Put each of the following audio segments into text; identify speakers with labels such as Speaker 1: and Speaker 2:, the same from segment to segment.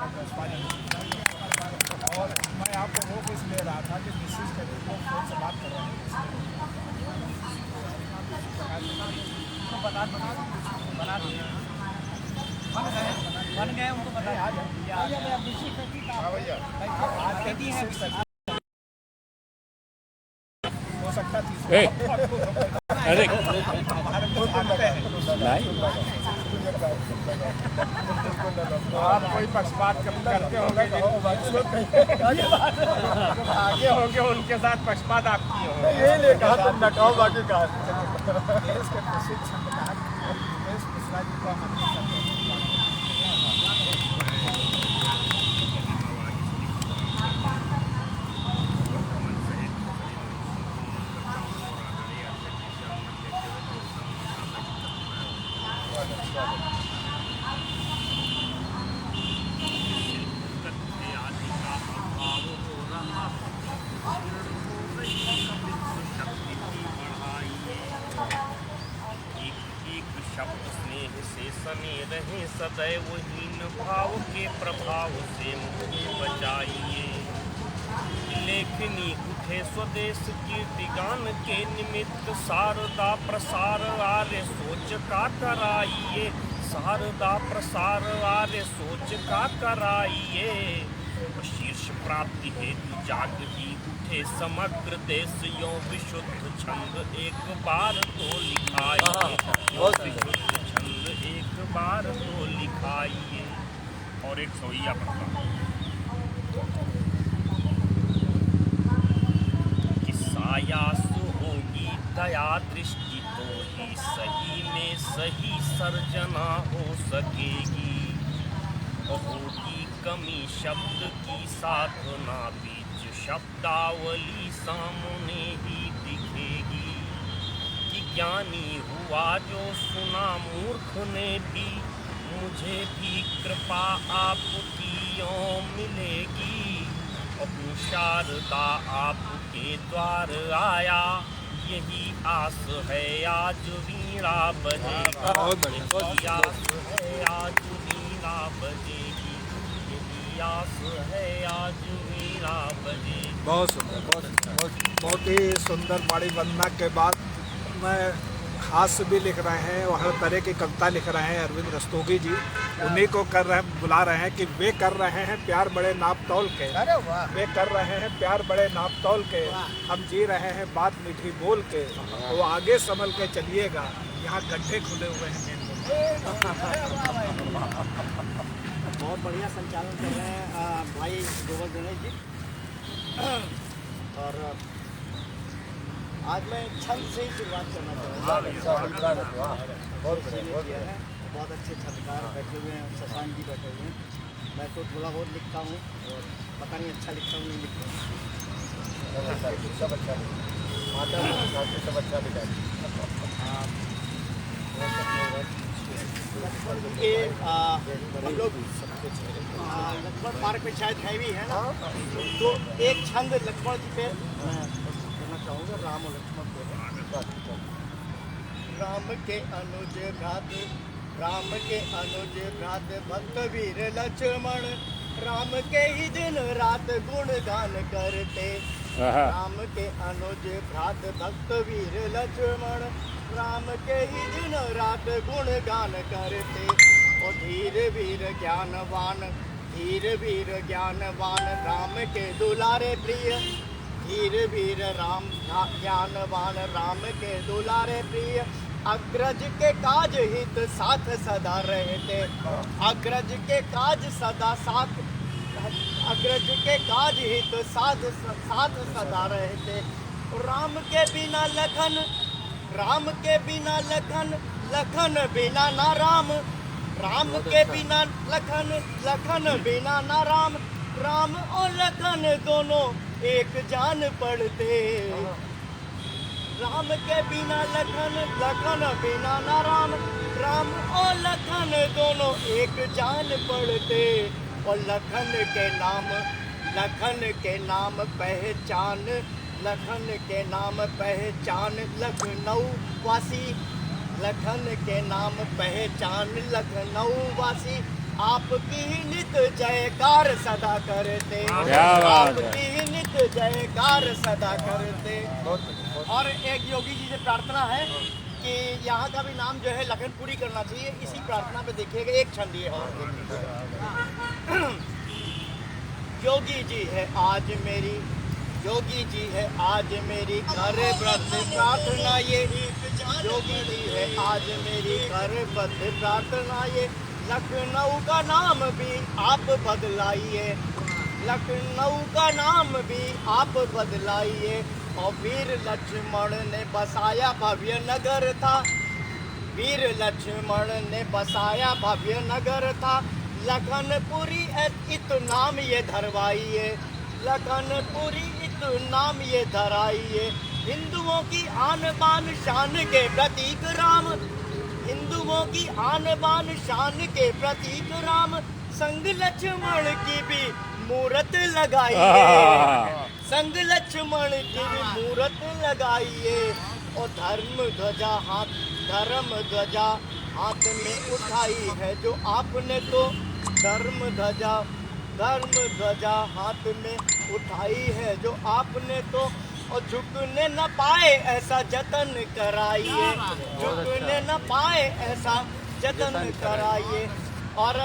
Speaker 1: आप और मैं आपको रोक इसलिए रहा था कि मिसिस के को फोन से बात कर रहे हैं बना दिए बन गए उनको बता आ जाए हो सकता थी
Speaker 2: अरे
Speaker 1: आप कोई पक्षपात करते होंगे आगे होंगे उनके साथ पक्षपात आप किए होंगे
Speaker 3: यही ले कहा तुम न कहो बाकी कहा
Speaker 1: देश के प्रसिद्ध संविधान देश मिश्रा जी को हम
Speaker 4: शब्द स्नेह से सने रहे सदैव हीन भाव के प्रभाव से मुझे बचाइए। लेखनी उठे स्वदेश कीर्तिगान के निमित्त शारदा प्रसार आर्य सोच का कराइए। शारदा प्रसार आर्य सोच का कराइए। शीर्ष प्राप्ति हेतु जागृति उठे समग्र देश यो विशुद्ध छंद एक बार तो लिखाइए। विशुद्ध छंद एक बार तो लिखाइए। और एक सोइया पढ़ता कि सायास होगी दया दृष्टि तो ही सही में सही सर्जना हो सकेगी। होगी कमी शब्द की साधना बीच शब्दावली सामने ही दिखेगी। कि ज्ञानी हुआ जो सुना मूर्ख ने भी मुझे भी कृपा आपकी यों मिलेगी। अपनी शारदा आपके द्वार आया यही आस है आज वीणा बजेगी। यही आस है आज वीणा बजेगी। यही आस है आज वीणा बजेगी।
Speaker 1: बहुत सुंदर बहुत ही सुंदर बाड़ी वंदना के बाद मैं हास्य भी लिख रहे हैं और हर तरह की कविता लिख रहे हैं अरविंद रस्तोगी जी। उन्हीं को बुला रहे हैं कि वे कर रहे हैं प्यार बड़े नाप तौल के। वे कर रहे हैं प्यार बड़े नाप तौल के। हम जी रहे हैं बात मीठी बोल के। तो आगे संभल के चलिएगा यहाँ गड्ढे खुले हुए हैं।
Speaker 3: बहुत बढ़िया संचालन कर रहे हैं भाई गोवर्धन गणेश जी। और आज मैं छंद से ही शुरुआत करना चाहूँगा। बहुत अच्छे छंदकार बैठे हुए हैं, शशांक जी बैठे हुए हैं। मैं तो थोड़ा बहुत लिखता हूँ और पता नहीं अच्छा लिखता हूँ नहीं लिखता हूँ।
Speaker 1: सब अच्छा
Speaker 3: ये हम लोग लक्ष्मण पार्क में शायद है भी है ना। तो एक छंद लक्ष्मण जी पे करना चाहूँगा। राम और लक्ष्मण पे राम के अनुज भ्रात भक्त वीर लक्ष्मण। राम के ही दिन रात गुणगान करते। राम के अनुज भ्रात भक्त वीर लक्ष्मण। राम के ही दिन रात गुणगान करते। और धीर वीर ज्ञानवान राम के दुलारे प्रिय। धीर वीर राम ज्ञानवान राम के दुलारे प्रिय। अग्रज के काज हित साथ सदा रहते। अग्रज के काज हित साथ सदा रहते। राम के बिना लखन बिना ना राम। राम के बिना लखन बिना ना राम। राम और लखन दोनों एक जान पड़ते। राम के बिना लखन बिना ना राम। राम और लखन दोनों एक जान पड़ते। और लखन के नाम पहचान। लखन के नाम पहचान लखनऊ वासी। लखन के नाम पहचान लखनऊ वासी। आपकी ही नित जयकार सदा करते,
Speaker 2: क्या बात है।
Speaker 3: आपकी ही नित जयकार सदा करते। और एक योगी जी से प्रार्थना है कि यहाँ का भी नाम जो है लखनपुरी करना चाहिए। इसी प्रार्थना पे देखिएगा, एक क्षण लिए और योगी जी है आज मेरी, योगी जी है आज मेरी करे व्रत प्रार्थना ये, योगी जी है आज मेरी करे व्रत प्रार्थना ये। लखनऊ का नाम भी आप बदलाइए, लखनऊ का नाम भी आप बदलाइए। और वीर लक्ष्मण ने बसाया भव्य नगर था, वीर लक्ष्मण ने बसाया भव्य नगर था। लखनपुरी इत नाम ये धरवाइए, लखनपुरी इत नाम ये धराइए। हिंदुओं की आन बान शान के प्रतीक राम, हिंदुओं की आन बान शान के प्रतीक राम। संग लक्ष्मण की भी मूरत लगाइए, संग लक्ष्मण की भी मूरत लगाइए। और धर्म ध्वजा हाथ, धर्म ध्वजा हाथ में उठाई है जो आपने तो, धर्म ध्वजा, धर्म ध्वजा हाथ में उठाई है जो आपने तो। और झुकने न पाए ऐसा जतन कराइए, झुकने न पाए ऐसा जतन कराइए। और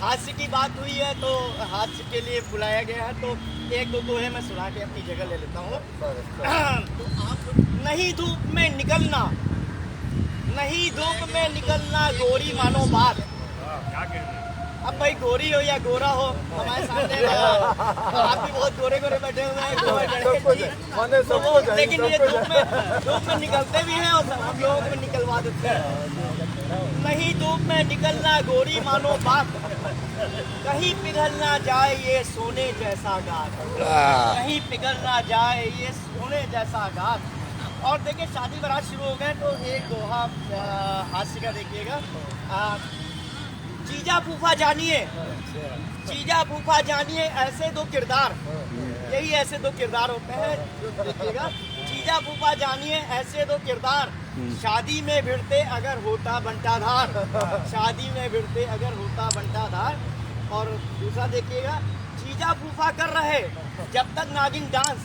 Speaker 3: हास्य की बात हुई है तो हास्य के लिए बुलाया गया है, तो एक दो दोहे मैं सुना के अपनी जगह ले लेता हूँ। तो आप नहीं धूप में निकलना, नहीं धूप में निकलना गोरी मानो बात। अब भाई गोरी हो या गोरा हो, हमारे सामने आप भी बहुत गोरे गोरे बैठे हुए हैं, तो वो लेकिन ये धूप में निकलते भी हैं और हम लोगों को निकलवा देते हैं। नहीं धूप में निकलना गोरी मानो बात, कहीं पिघल ना जाए ये सोने जैसा गात, कहीं पिघल ना जाए ये सोने जैसा गात। और देखिए शादी बारात शुरू हो गए तो एक दोहा हास्य का देखिएगा। जीजा फूफा जानिए, जीजा फूफा जानिए ऐसे दो किरदार, यही ऐसे दो किरदार होते हैं जो देखिएगा। जीजा फूफा जानिए ऐसे दो किरदार, शादी में भिड़ते अगर होता बंटाधार, शादी में भिड़ते अगर होता बंटाधार। और दूसरा देखिएगा, जीजा फूफा कर रहे जब तक नागिन डांस,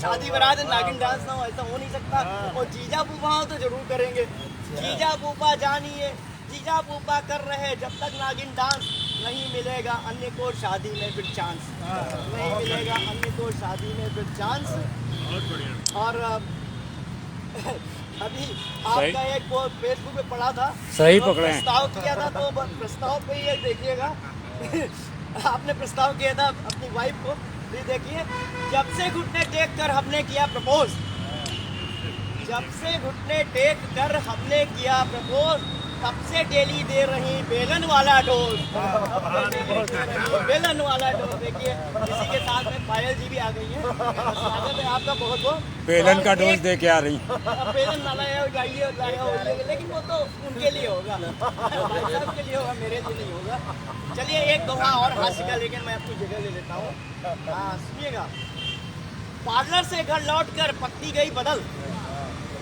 Speaker 3: शादी बारात नागिन डांस ना हो ऐसा हो नहीं सकता। और जीजा फूफा हो तो जरूर करेंगे। जीजा फूफा जानिए, जीजा फूफा कर रहे जब तक नागिन डांस, नहीं मिलेगा अन्य को शादी में फिर चांस, नहीं मिलेगा अन्य को शादी में फिर चांस। और अभी आपका एक वो फेसबुक पे पढ़ा था,
Speaker 2: सही पकड़े हैं।
Speaker 3: प्रस्ताव किया था, तो प्रस्ताव पे ये देखिएगा आपने प्रस्ताव किया था अपनी वाइफ को, ये देखिए। जब से घुटने टेक कर हमने किया प्रपोज, जब से घुटने टेक कर हमने किया प्रपोज, तब से डेली दे रही बेलन वाला डोज, बेलन वाला डोज। देखिए इसी के साथ में पायल जी भी आ गई हैं, स्वागत है आपका बहुत बहुत।
Speaker 2: बेलन का डोज दे के आ रही।
Speaker 3: बेलन वाला गाइए गाया हो, लेकिन वो तो उनके लिए होगा, भाई साहब के लिए होगा, मेरे लिए नहीं होगा। चलिए एक दोहा और हास्य का, लेकिन मैं अपनी जगह ले लेता हूँ। हाँ सुनिएगा। पार्लर से घर लौट कर पत्नी गई बदल,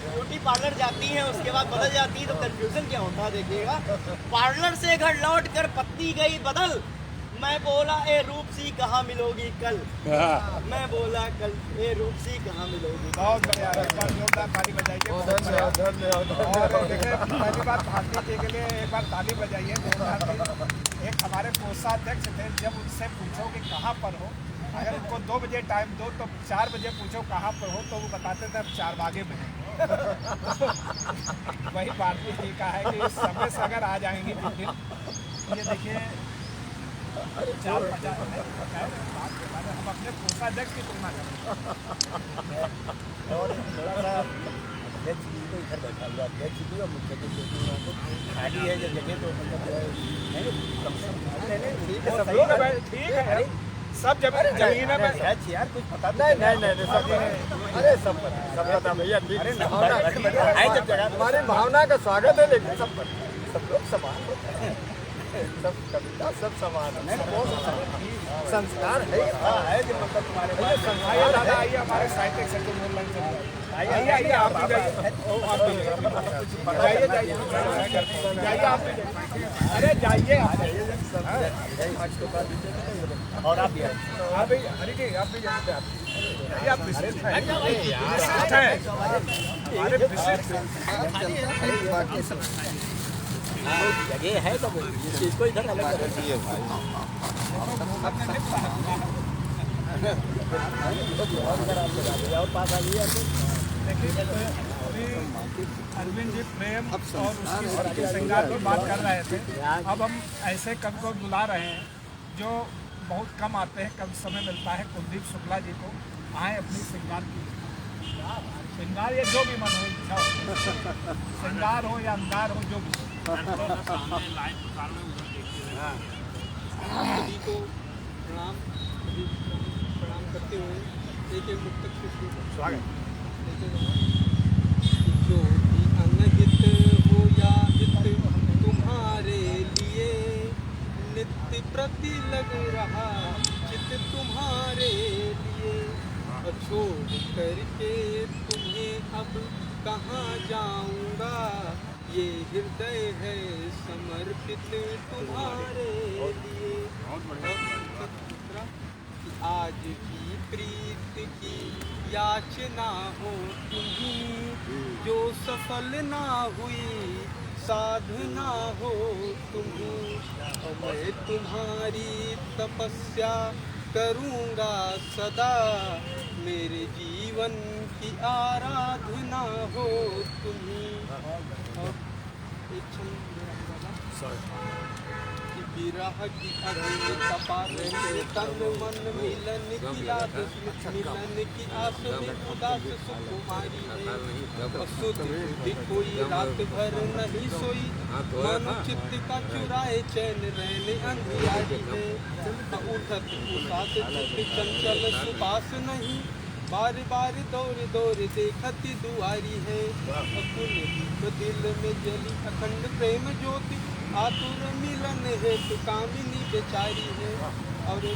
Speaker 3: ब्यूटी पार्लर जाती हैं उसके बाद बदल जाती है, तो कंफ्यूजन क्या होता है देखिएगा। पार्लर से घर लौट कर पत्नी गई बदल, मैं बोला ए रूपसी कहाँ मिलोगी कल, मैं बोला कल ए रूपसी कहाँ मिलोगी।
Speaker 1: बहुत बढ़िया, एक बार जोरदार ताली बजाइए। और देखिए पहली बात भारती जी के लिए एक बार ताली बजाइए जोरदार। एक हमारे कोषाध्यक्ष थे, जब उनसे पूछो कि कहाँ पर हो, अगर उनको 2 बजे टाइम दो तो 4 बजे पूछो कहाँ पर हो, तो वो बताते थे हम 4 बागे में हैं। वही भारती जी का है कि इस समय से अगर आ जाएंगी जिस दिन, ये देखिए 4:50 हम अपने कोषाध्यक्ष की तुलना करें।
Speaker 3: और थोड़ा सा अध्यक्ष जी को इधर बैठा हुआ, अध्यक्ष जी और मुख्य खाली है जब जगह, तो
Speaker 1: ठीक है, सब जमीन है
Speaker 3: यार, कुछ पता नहीं सब, अरे सब पता भैया, ठीक है, हमारी भावना का स्वागत है, लेकिन सब लोग समान हैं, सब कविता सब समान है, संस्कार है जो मतलब तुम्हारे पास
Speaker 1: संस्कार। दादा आइए हमारे साहित्यिक सेक्टर में, आइए आप जाइए, जाइए जाइए आप भी अरे जाइए
Speaker 3: और आप भी आए।
Speaker 1: आप भी हरी जी आप भी जाइए आप विशिष्ट हैं विशिष्ट हैं हमारे विशिष्ट
Speaker 3: जगह है तो इसको इधर और पास आ गई
Speaker 1: देखिए अभी अरविंद जी प्रेम और उसकी श्रृंगार पर बात कर रहे थे। अब हम ऐसे कवि को बुला रहे हैं जो बहुत कम आते हैं, कम समय मिलता है। कुलदीप शुक्ला जी को आए अपनी श्रृंगार की श्रृंगार या जो भी मन हो इच्छा हो श्रृंगार हो या अंगार हो जो भी
Speaker 5: सभी को प्रणाम करते हुए एक मुक्तक से
Speaker 1: स्वागत
Speaker 5: जो भी अनहित हो या हित तुम्हारे लिए नित्य प्रति लग रहा चित तुम्हारे लिए छोड़ करके तुम्हें अब कहाँ जाऊंगा ये हृदय है समर्पित तुम्हारे लिए। आज की प्रीत की याचना हो तुम्हीं जो सफल ना हुई साधना हो तुम्हीं और मैं तुम्हारी तपस्या करूँगा सदा मेरे जीवन की आराधना हो तुम्हीं। और एक छंद विरह की अग्नि तपास से तन मन मिलन की आस में उदास सुकुमारी है सुध बुद्धि कोई रात भर नहीं सोई मन चित्त का चुराए चैन रहने अंधियारी है उठत उसास चित्त चंचल सुपास नहीं बार बार दौड़ दौड़ देखती दुआरी है अकुल दिल में जली अखंड प्रेम ज्योति आतुर मिलन है तो कामिनी बेचारी है। और ये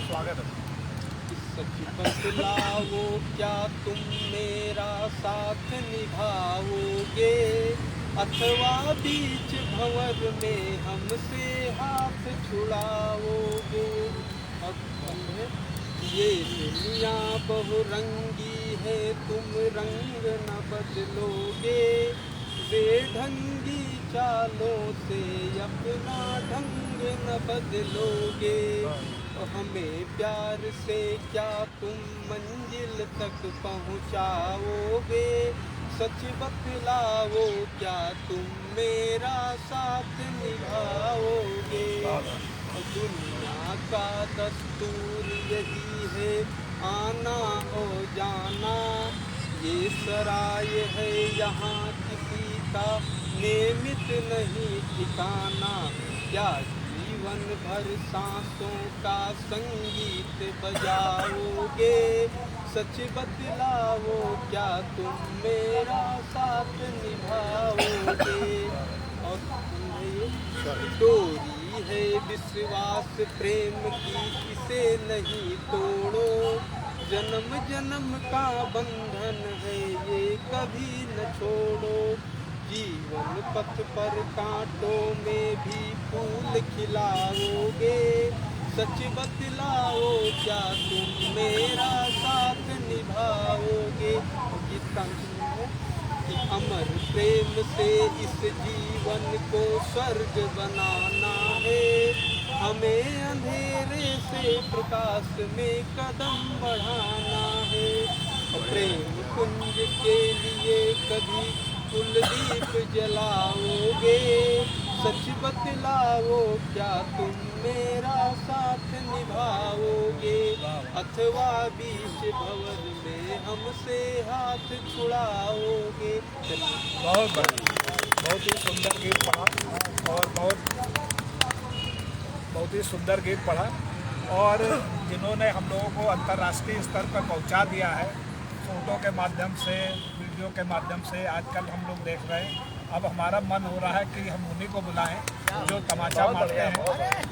Speaker 1: स्वागत है
Speaker 5: सच बतलाओ क्या तुम मेरा साथ निभाओगे अथवा बीच भंवर में हमसे हाथ छुड़ाओगे। अब ये दुनिया बहुरंगी है तुम रंग न बदलोगे बेढंगी चालों से अपना ढंग न बदलोगे हमें प्यार से क्या तुम मंजिल तक पहुँचाओगे सच बतलाओ क्या तुम मेरा साथ निभाओगे। दुनिया का दस्तूर यही है आना और जाना ये सराय है यहाँ किसी का नियमित नहीं ठिकाना क्या जीवन भर सांसों का संगीत बजाओगे सच बतलाओ क्या तुम मेरा साथ निभाओगे। और डोरी है विश्वास प्रेम की इसे नहीं तोड़ो जन्म जन्म का बंधन है ये कभी न छोड़ो जीवन पथ पर कांटों में भी फूल खिलाओगे सच बतलाओ क्या तुम मेरा साथ निभाओगे। कि अमर प्रेम से इस जीवन को स्वर्ग बनाना है हमें अंधेरे से प्रकाश में कदम बढ़ाना है प्रेम कुंज के लिए कभी कुलदीप जलाओगे सच बतलाओ क्या तुम मेरा साथ निभाओगे अथवा बीच भंवर में हमसे हाथ छुड़ाओगे।
Speaker 1: बहुत बहुत ही सुंदर गीत पढ़ा और बहुत ही सुंदर गीत पढ़ा और जिन्होंने हम लोगों को अंतर्राष्ट्रीय स्तर पर पहुंचा दिया है फोटो के माध्यम से वीडियो के माध्यम से आजकल हम लोग देख रहे हैं। अब हमारा मन हो रहा है कि हम उन्हीं को बुलाएं जो तमाचा मारते हैं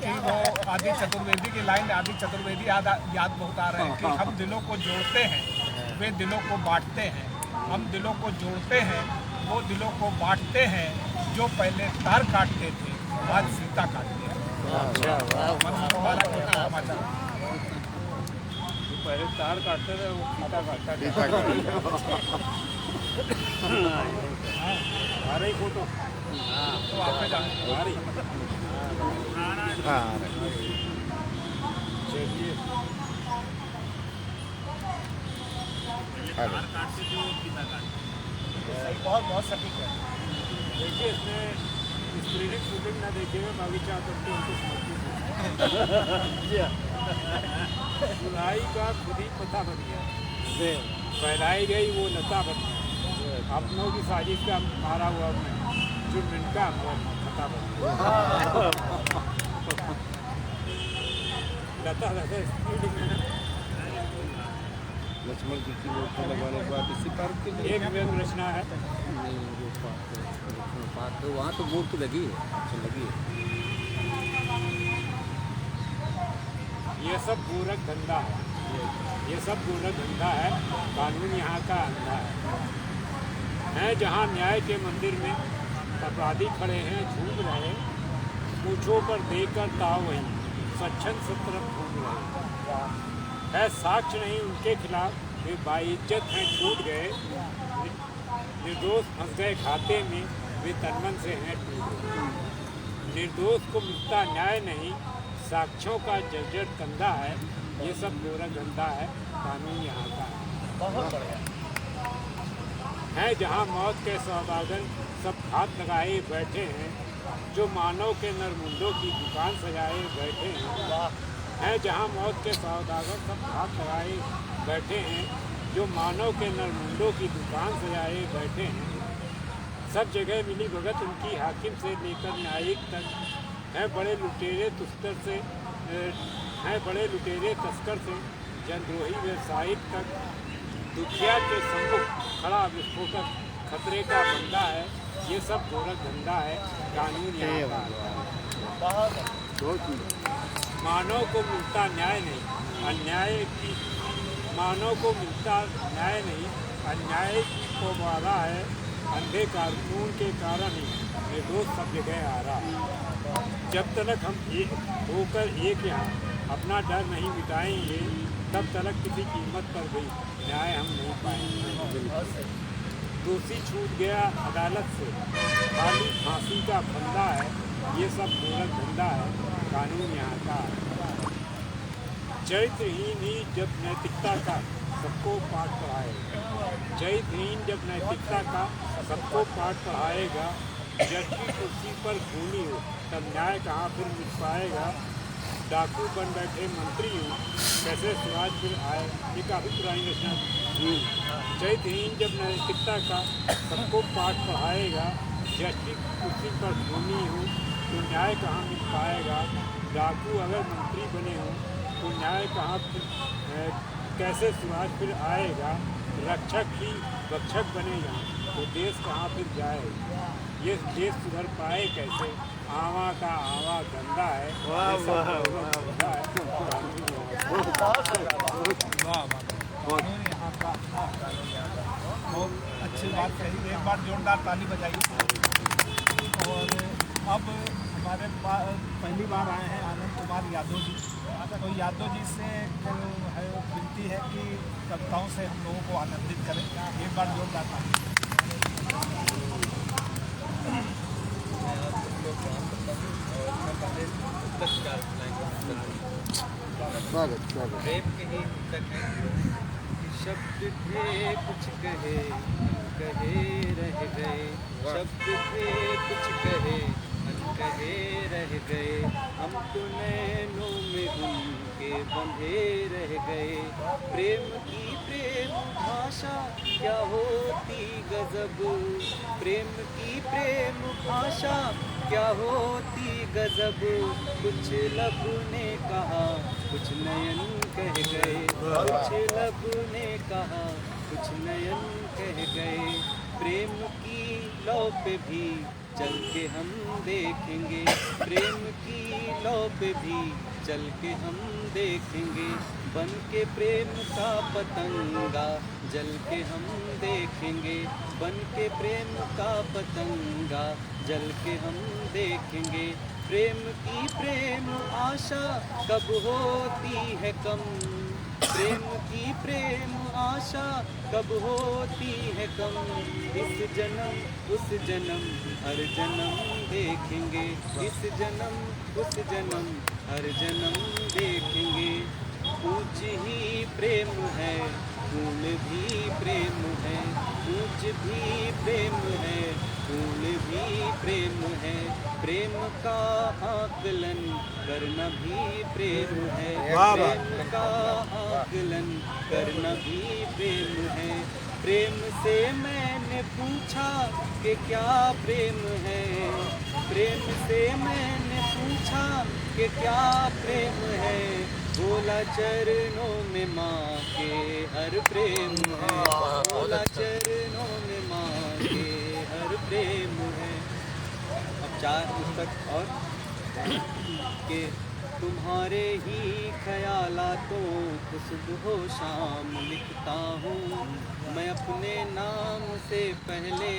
Speaker 1: कि वो आदि चतुर्वेदी की लाइन आदि चतुर्वेदी याद बहुत आ रहे हैं कि हम दिलों को जोड़ते हैं वे दिलों को बांटते हैं हम दिलों को जोड़ते हैं वो दिलों को बांटते हैं जो पहले तार काटते थे आज फीता काटते हैं।
Speaker 2: पहले तार काटते थे वो फीता काटता आ रही फोटो
Speaker 1: तो आप पे जाने
Speaker 2: आ रही चलिए
Speaker 1: बहुत बहुत सटीक है।
Speaker 2: देखिए इसमें स्क्रीनिंग शूटिंग ना देखिएगा बागीचा करके उनको बुलाई का खुद ही पता बन गया फैलाई गई वो लता बन गया अपनों की साजिश का मारा हुआ मैं जो मिनका पता बन गया लता स्क्रीनिंग में
Speaker 5: लक्ष्मण जी की मूर्ति लगवाने के बाद इसी पार्क के लिए
Speaker 2: एक व्यंग रचना है
Speaker 5: नहीं वो पार्क तो वहाँ तो मूर्ति लगी है अच्छा लगी है।
Speaker 2: ये सब गोरख धंधा है ये सब गोरख धंधा है कानून यहाँ का अंधा है जहाँ न्याय के मंदिर में अपराधी खड़े हैं झूम रहे पूछों पर देकर ताव वहीं सच्चन सत्रम घूम रहे है साक्ष्य नहीं उनके खिलाफ वे बाइज्जत हैं छूट गए निर्दोष फंस गए खाते में वे तनमन से हैं टूट गए निर्दोष को मिलता न्याय नहीं साक्ष्यों का जर्जर कंधा है ये सब गोरख धंधा है कानून यहाँ का
Speaker 3: बहुत बढ़िया
Speaker 2: है जहाँ मौत के सौदागर सब हाथ लगाए बैठे हैं जो मानव के नरमुंडों की दुकान सजाए बैठे हैं जहाँ मौत के सौदागर सब हाथ लगाए बैठे हैं जो मानव के नरमुंडों की दुकान सजाए बैठे हैं सब जगह मिली भगत उनकी हाकिम से लेकर न्यायिक तक हैं बड़े लुटेरे तस्कर से जनद्रोही व्यवसायिक तक दुखिया के सम्मुख खड़ा विस्फोटक खतरे का बंदा है ये सब गोरख धंधा है कानून यहाँ का मानव को मिलता न्याय नहीं मानव को मिलता न्याय नहीं अन्याय को वाला है अंधे कानून के कारण ही निर्दोष सब जगह आ रहा है जब तक हम एक होकर एक यहाँ अपना डर नहीं मिटाएंगे तब तक किसी कीमत पर भी न्याय हम नहीं पाएंगे दोषी छूट गया अदालत से खाली फांसी का फंदा है ये सब गोरख धंधा है कानून यहाँ का चरित्रहीन ही जब नैतिकता का सबको पाठ पढ़ाएगा चरित्रहीन जब नैतिकता का सबको पाठ पढ़ाएगा जज की कुर्सी पर खूनी हो तब न्याय कहाँ फिर मिल पाएगा डाकू बन बैठे मंत्री हूँ कैसे स्वराज फिर आए ये काफ़ी पुरानी रचना चरित्रहीन जब नैतिकता का सबको पाठ पढ़ाएगा जज की कुर्सी पर खूनी हूँ तो न्याय कहाँ मिल पाएगा डाकू अगर मंत्री बने हों तो न्याय कहाँ फिर कैसे स्वराज फिर आएगा रक्षक ही रक्षक बनेगा तो देश कहाँ फिर जाएगा ये देश सुधर पाए कैसे आवा का आवा गंदा है
Speaker 1: कानून यहाँ का बहुत अच्छी बात कही एक बार जोरदार ताली बजाइए। और अब हमारे पास पहली बार आए हैं आनंद कुमार यादव जी तो यादव जी से है विनती है कि कविताओं से हम लोगों को आनंदित करें एक बार जोरदार ताली।
Speaker 5: स्वागत
Speaker 3: शब्द थे कुछ कहे रह गए शब्द थे कुछ कहे अनकहे रह गए हम तो नैनों में उनके बंधे रह गए प्रेम की प्रेम भाषा क्या होती गजब प्रेम की प्रेम भाषा क्या होती गजब कुछ लब ने कहा कुछ नयन कह गए कुछ लब ने कहा कुछ नयन कह गए प्रेम की लौ पे भी
Speaker 5: चल के हम देखेंगे, प्रेम की लौ पे भी चल के हम देखेंगे, बन के प्रेम का पतंगा जल के हम देखेंगे, बन के प्रेम का पतंगा जल के हम देखेंगे। प्रेम की प्रेम आशा कब होती है कम, प्रेम की प्रेम आशा कब होती है कम, इस जन्म उस जन्म हर जन्म देखेंगे, इस जन्म उस जन्म हर जन्म देखेंगे। ऊंच ही प्रेम है, फूल भी प्रेम है, ऊंच भी प्रेम है, फूल भी प्रेम है, प्रेम का आकलन करना भी प्रेम है, प्रेम का आकलन करना भी प्रेम है। प्रेम से मैंने पूछा कि क्या प्रेम है, प्रेम से मैंने पूछा कि क्या प्रेम है, बोला चरणों में माँ के हर प्रेम है, बोला चरणों में माँ के हर प्रेम है। अब 4 पुस्तक और के तुम्हारे ही ख्यालातों को सुबह शाम लिखता हूँ, मैं अपने नाम से पहले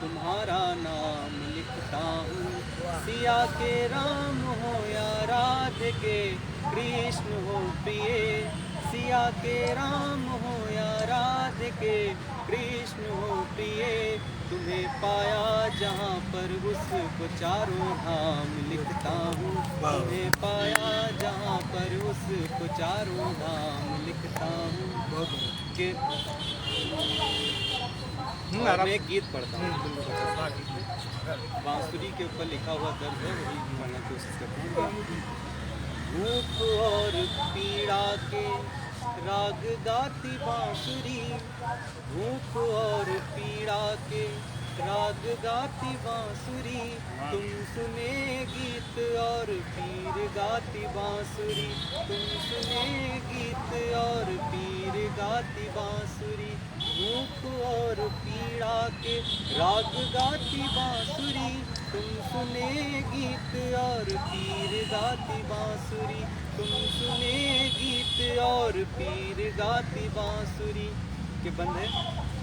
Speaker 5: तुम्हारा नाम लिखता हूँ। सिया के राम हो या राधे के कृष्ण हो प्रिय, सिया के राम हो या राधे के कृष्ण हो प्रिय, तुम्हें पाया जहाँ पर उसको चारों धाम लिखता हूँ, तुम्हें पाया जहाँ पर उसको चारों धाम लिखता हूँ। कि मैं एक गीत पढ़ता हूँ, बांसुरी के ऊपर लिखा हुआ दर्द है, वही पढ़ने की कोशिश करता हूँ। भूख और पीड़ा के राग गाती बांसुरी, भूख और पीड़ा के राग गाती बांसुरी, तुम सुने गीत और पीर गाती बांसुरी, तुम सुने गीत और पीर गाती बांसुरी। भूख और पीड़ा के राग गाती बांसुरी, तुम सुने गीत और पीर गाती बांसुरी, तुम सुने गीत और पीर गाती बांसुरी। के बंद है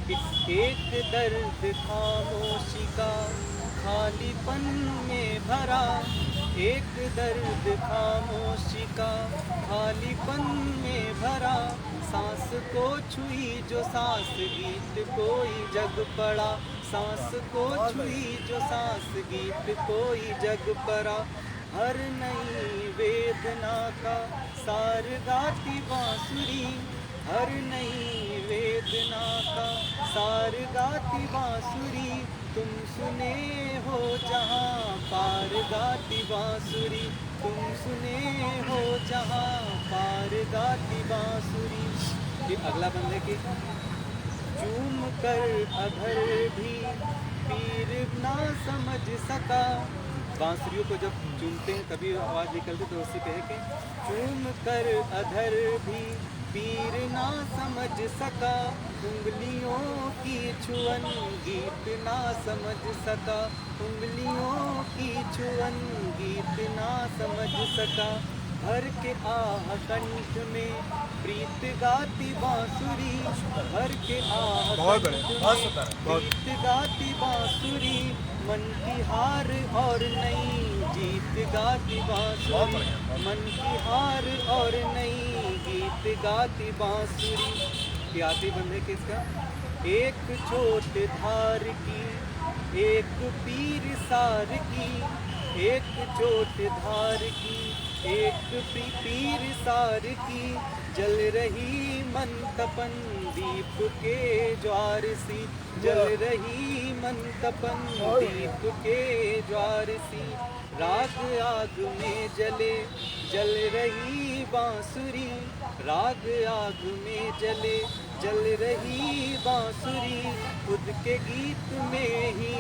Speaker 5: कि एक दर्द खामोशी का खालीपन में भरा, एक दर्द खामोशी का खालीपन में भरा, सांस को छुई जो सांस गीत कोई जग पड़ा, सांस को छुई जो सांस गीत कोई जग पड़ा। हर नई वेदना का सार गाती बांसुरी, हर नई वेदना का सार गाती बांसुरी, तुम सुने हो जहाँ पार गाती बांसुरी, तुम सुने हो जहाँ पार गाती बांसुरी। ये अगला बंद है कि चूम कर अधर भी पीर ना समझ सका, बांसुरियों को जब चूमते हैं तभी आवाज़ निकलती, तो उसी पे है कि चूम कर अधर भी पीर ना समझ सका, उंगलियों की छुअन गीत ना समझ सका, उंगलियों की छुअन गीत ना समझ सका। भर के आह कंठ में प्रीत गाती बांसुरी, भर के आह कंठ में प्रीत गाती बांसुरी, मन की हार और नई जीत गाती बांसुरी, मन की हार और नई गीत गाती बांसुरी। की आती बंद है किसका? एक छोट धार की एक पीर सार की, एक चोट धार की एक पीर सार की, जल रही मन तपन दीप के ज्वार सी, जल रही मन तपन दीप के ज्वार सी। राग आग में जले जल रही बांसुरी, राग आग में जले जल रही बांसुरी, खुद के गीत में ही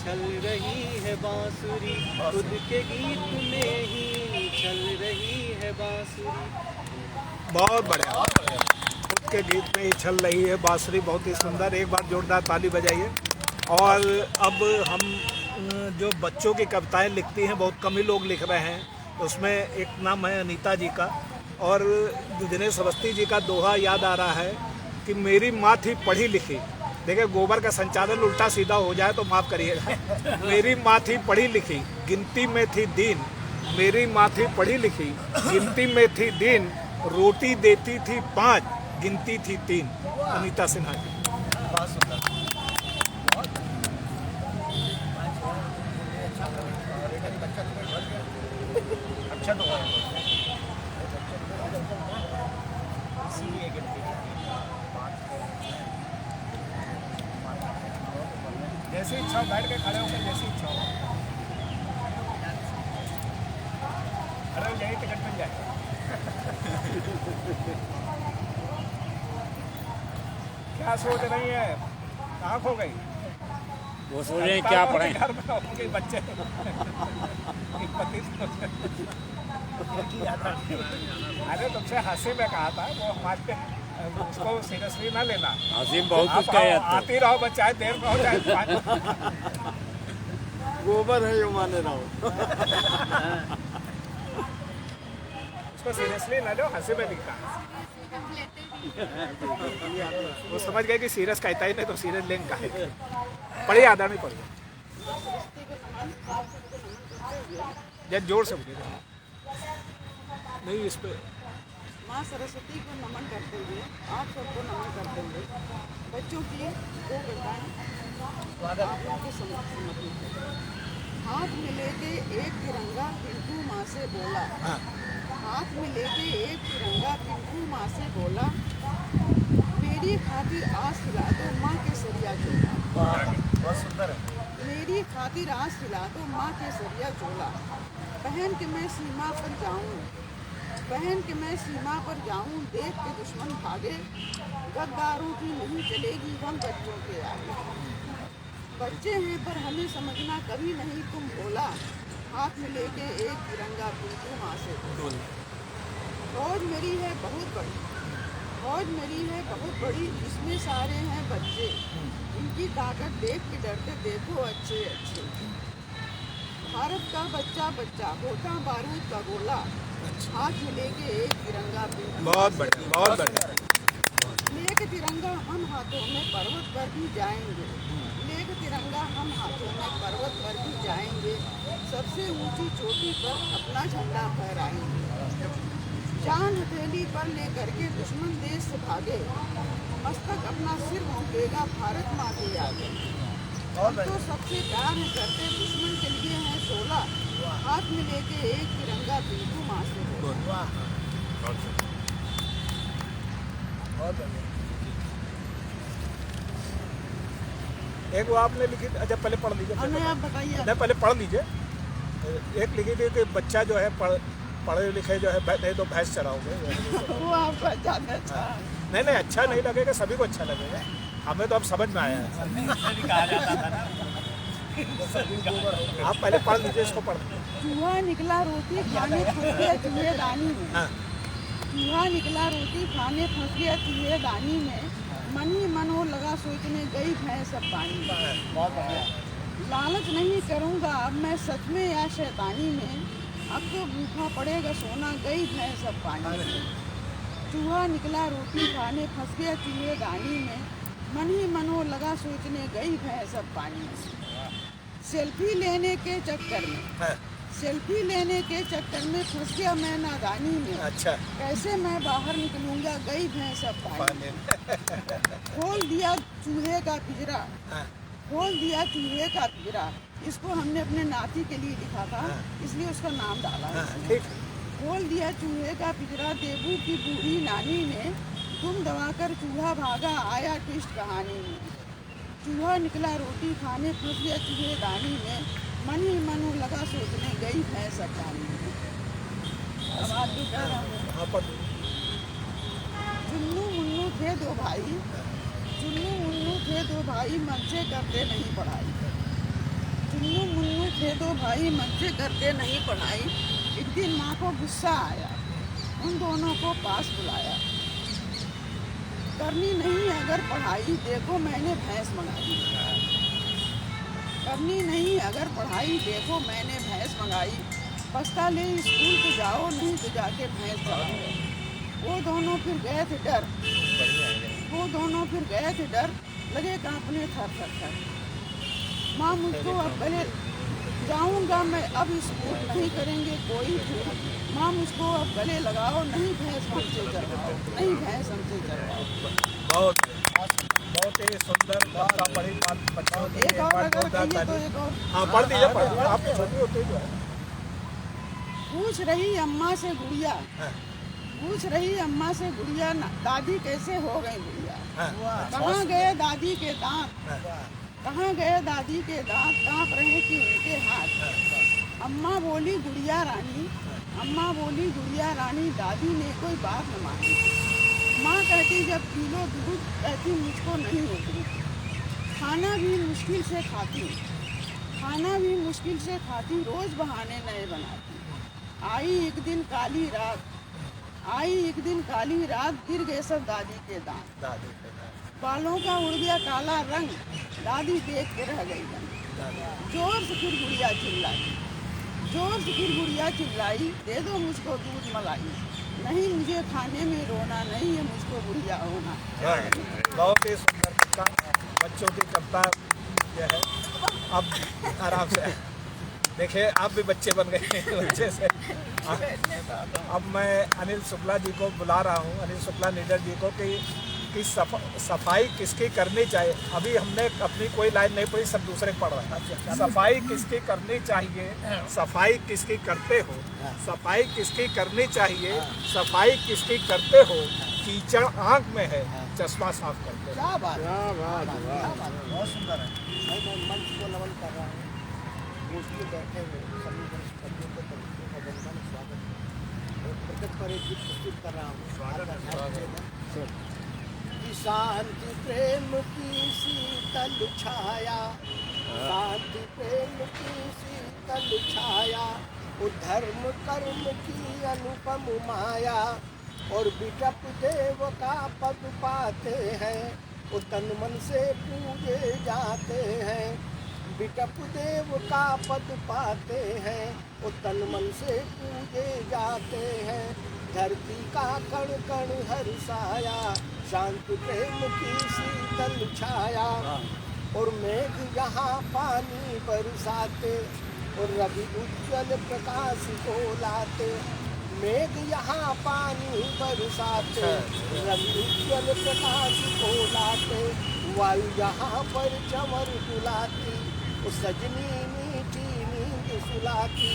Speaker 5: चल रही है बांसुरी, खुद के गीत में ही चल रही है बांसुरी।
Speaker 1: बहुत बढ़िया, खुद के गीत में ही चल रही है बांसुरी, बहुत ही सुंदर। एक बार जोरदार ताली बजाइए। और अब हम जो बच्चों की कविताएं लिखती हैं बहुत कम ही लोग लिख रहे हैं। उसमें एक नाम है अनीता जी का, और दिनेश अवस्थी जी का दोहा याद आ रहा है कि मेरी माँ थी पढ़ी लिखी। देखिए, गोबर का संचालन उल्टा सीधा हो जाए तो माफ़ करिएगा। मेरी माँ थी पढ़ी लिखी, गिनती में थी दीन। मेरी माँ थी पढ़ी लिखी, गिनती में थी दीन। रोटी देती थी 5, गिनती थी 3। अनीता सिन्हा जी।
Speaker 3: बहुत सुंदर। अच्छा तो है। इसीलिए गिनती
Speaker 1: जैसी इच्छा हो बैठ के, खड़े होकर जैसी इच्छा हो खड़े हो जाइए, टिकट मिल जाए। क्या सोच रही है? कहाँ खो गई?
Speaker 2: वो सोच रहे हैं क्या पढ़ें।
Speaker 1: घर में होंगे बच्चे। अरे तुमसे हंसी में कहा था, वो हमारे उसको सीरियसली ना लेना।
Speaker 2: हसीम बहुत कुछ
Speaker 1: आप
Speaker 2: कह जाते हैं।
Speaker 1: आती रहो, बच्चा देर में हो जाए।
Speaker 3: गोबर है यो माने रहो।
Speaker 1: उसको सीरियसली ना लो, हंसी में दिखता। वो समझ गए कि सीरियस कहता ही नहीं तो सीरियस लेंगे काहे। पढ़िए, आधा नहीं पढ़िए, जब जोर से बोलिए। नहीं, इस पे
Speaker 6: माँ सरस्वती को नमन करते हुए, आप सबको नमन करते हुए, बच्चों की 2 कविताएं आप लोगों को समझती हैं। हाथ में लेके एक तिरंगा पिंटू माँ से बोला। हाथ में लेके एक तिरंगा पिंटू माँ से बोला, मेरी खातिर आस खिला दो माँ के सरिया चोला।
Speaker 3: बहुत सुंदर है।
Speaker 6: मेरी खातिर आस खिला दो माँ के सरिया चोला। पहन के मैं सीमा पर जाऊं, पहन के मैं सीमा पर जाऊं, देख के दुश्मन भागे। गद्दारों की नहीं चलेगी हम बच्चों के आगे। बच्चे हैं पर हमें समझना कभी नहीं तुम भोला। हाथ में लेके एक तिरंगा पिंटू माँ से बोला। फौज मेरी है बहुत बड़ी, फौज मेरी है बहुत बड़ी, इसमें सारे हैं बच्चे। इनकी ताकत देख के डरते देखो अच्छे अच्छे। भारत का बच्चा बच्चा होता बारूद का गोला। हाथ में लेके एक तिरंगा पिंटू।
Speaker 1: बहुत बढ़िया, बहुत बढ़िया।
Speaker 6: लेके तिरंगा हम हाथों में पर्वत पर भी जाएंगे। लेके तिरंगा हम हाथों में पर्वत पर भी जाएंगे। सबसे ऊंची चोटी पर अपना झंडा फहराएंगे। जान हथेली पर लेकर के दुश्मन देश से भागे। मस्तक अपना सिर झुकेगा भारत माँ के आगे। हम तो सबसे प्यार है करते, दुश्मन के लिए हैं 16। हाथ में लेके एक तिरंगा पिंटू माँ से बोला।
Speaker 1: एक वो आपने लिखी, अच्छा पहले पढ़ लीजिए।
Speaker 6: नहीं, आप बताइए।
Speaker 1: नहीं, पहले पढ़ लीजिए। एक लिखी थी कि बच्चा जो है पढ़े लिखे जो है नहीं तो भैंस चराओगे।
Speaker 6: वो आपका ज़्यादा अच्छा।
Speaker 1: नहीं नहीं, अच्छा नहीं लगेगा, सभी को अच्छा लगेगा। हमें तो अब समझ में आया है। आप पहले पढ़ लीजिए, इसको पढ़ लीजिए।
Speaker 6: चूहा निकला रोटी खाने फंस गया चूहेदानी में।
Speaker 1: हाँ।
Speaker 6: चूहा निकला रोटी खाने फंस गया चूहेदानी में। मन ही मन वो लगा सोचने गई भैंस अब पानी में।
Speaker 3: बहुत बढ़िया।
Speaker 6: लालच नहीं करूँगा अब मैं सच में या शैतानी में। अब तो भूखा पड़ेगा सोना गई भैंस अब पानी में। चूहा निकला रोटी खाने फंस गया चूहेदानी में। मन ही मन वो लगा सोचने गई भैंस अब पानी में। सेल्फी लेने के चक्कर में,
Speaker 1: हाँ।
Speaker 6: सेल्फी लेने के चक्कर में फंस गया मैं नादानी में।
Speaker 1: अच्छा।
Speaker 6: कैसे मैं बाहर निकलूंगा गई भैंस अब पानी में। खोल दिया चूहे का पिंजरा,
Speaker 1: हाँ।
Speaker 6: खोल दिया चूहे का पिंजरा। इसको हमने अपने नाती के लिए लिखा था, इसलिए उसका नाम डाला है इसमें।
Speaker 1: ठीक।
Speaker 6: खोल दिया चूहे का पिंजरा देबू की बूढ़ी नानी ने। तुम दबाकर चूहा भागा आया ट्विस्ट कहानी में। चूहा निकला रोटी खाने फंस गया चूहेदानी में। मन ही मन लगा सोचने गई भैंस अब पानी में। अब आगे कह रहा हूँ।
Speaker 1: हाँ, पढ़।
Speaker 6: चुन्नू मुन्नू थे 2 भाई, चुन्नू मुन्नू थे 2 भाई, मन से करते नहीं पढ़ाई। चुन्नू मुन्नू थे 2 भाई, मन से करते नहीं पढ़ाई। एक दिन माँ को गुस्सा आया, उन दोनों को पास बुलाया। करनी नहीं अगर पढ़ाई, देखो मैंने भैंस मंगाई। करनी नहीं अगर पढ़ाई, देखो मैंने भैंस मंगाई, बस्ता ले स्कूल के जाओ, नहीं तो जाके भैंस चराओ। वो दोनों फिर गए थे डर, लगे कांपने थर थर थर। माँ मुझको अब गले जाऊंगा मैं, अब स्कूल नहीं करेंगे कोई भूल। माँ मुझको अब गले लगाओ, नहीं भैंस हमसे चरवाओ, नहीं भैंस हमसे चरवाओ।
Speaker 1: बहुत ही सुंदर कविता पढ़ी बच्चों की।
Speaker 6: एक और अगर कहिए तो एक और।
Speaker 1: हाँ पढ़ दीजिए, आप छोटी होती जो है।
Speaker 6: पूछ रही अम्मा से गुड़िया, पूछ रही अम्मा से गुड़िया, दादी कैसे हो गई गुड़िया। कहाँ गए दादी के दांत, कहाँ गए दादी के दांत, कांप रहे कि उनके हाथ। अम्मा बोली गुड़िया रानी, अम्मा बोली गुड़िया रानी, दादी ने कोई बात न मानी। माँ कहती जब किलो दूध, कहती मुझको नहीं उतरी। खाना भी मुश्किल से खाती, खाना भी मुश्किल से खाती, रोज बहाने नए बनाती। आई एक दिन काली रात, आई एक दिन काली रात, गिर गए सब दादी के दांत। बालों का उड़ गया काला रंग, दादी देख के रह गई दंग। जोर से फिर गुड़िया चिल्लाई, जोर से फिर गुड़िया चिल्लाई, दे दो मुझको दूध मलाई, नहीं मुझे खाने में रोना नहीं है, मुझको गुड़िया होना।
Speaker 1: बहुत ही सुंदर कविता, बच्चों की कविता यह है। अब आराम से देखिए, आप भी बच्चे बन गए बच्चे से। अब मैं अनिल शुक्ला जी को बुला रहा हूँ, अनिल शुक्ला लीडर जी को, कि सफाई किसकी करनी चाहिए। अभी हमने अपनी कोई लाइन नहीं पढ़ी, सब दूसरे पढ़ रहे हैं। सफाई किसकी करनी चाहिए, सफाई किसकी करते हो, सफाई किसकी करनी चाहिए, सफाई किसकी करते हो, कीचड़ आँख में है, चश्मा साफ करते हो।
Speaker 3: क्या बात, बहुत सुंदर है। मैं मंच को नमन कर रहा हूँ। मोस्टली बैठे हुए सभी वंशजों को पंडितों का वंदन, स्वागत और प्रकट पर एक गीत प्रस्तुत कर रहा हूँ। शांति प्रेम की शीतल छाया, शांति प्रेम की शीतल छाया, वो धर्म कर्म की अनुपम माया, और बिटप देव का पद पाते हैं, वो तन मन से पूजे जाते हैं। बिटप देव का पद पाते हैं, वो तन मन से पूजे जाते हैं। धरती का कण कण हर्षाया, शांति प्रेम की शीतल छाया, और मेघ यहाँ पानी बरसाते, और रवि उज्जवल प्रकाश को लाते। मेघ यहाँ पानी बरसाते, रवि उज्जवल प्रकाश को लाते। वायु यहाँ पर चमर डुलाती, वो सजनी मीठी नींद सुलाती।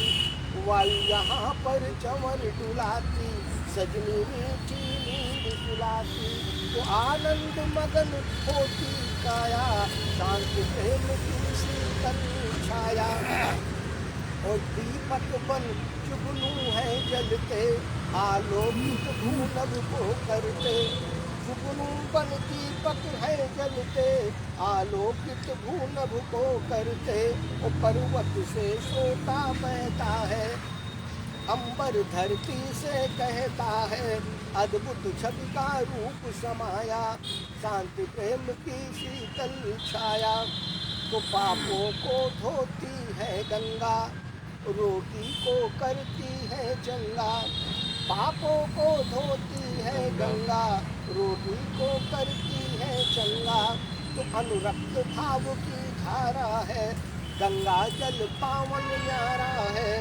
Speaker 3: वायु यहाँ पर चमर डुलाती, सजनी मीठी नींद सुलाती। तो आनंद मगन होती काया, शांति प्रेम की शीतल छाया, और दीपक बन जुगनू है जलते, आलोकित भूनभ को करते। जुगनू बन दीपक है जलते, आलोकित भूनभ को करते। वो पर्वत से सोता बहता है, अंबर धरती से कहता है, अद्भुत छवि का रूप समाया, शांति प्रेम की शीतल छाया। तो पापों को धोती है गंगा, रोगी को करती है चंगा। पापों को धोती है गंगा, रोगी को करती है चंगा। तो अनुरक्त भाव की धारा है, गंगा जल पावन न्यारा है।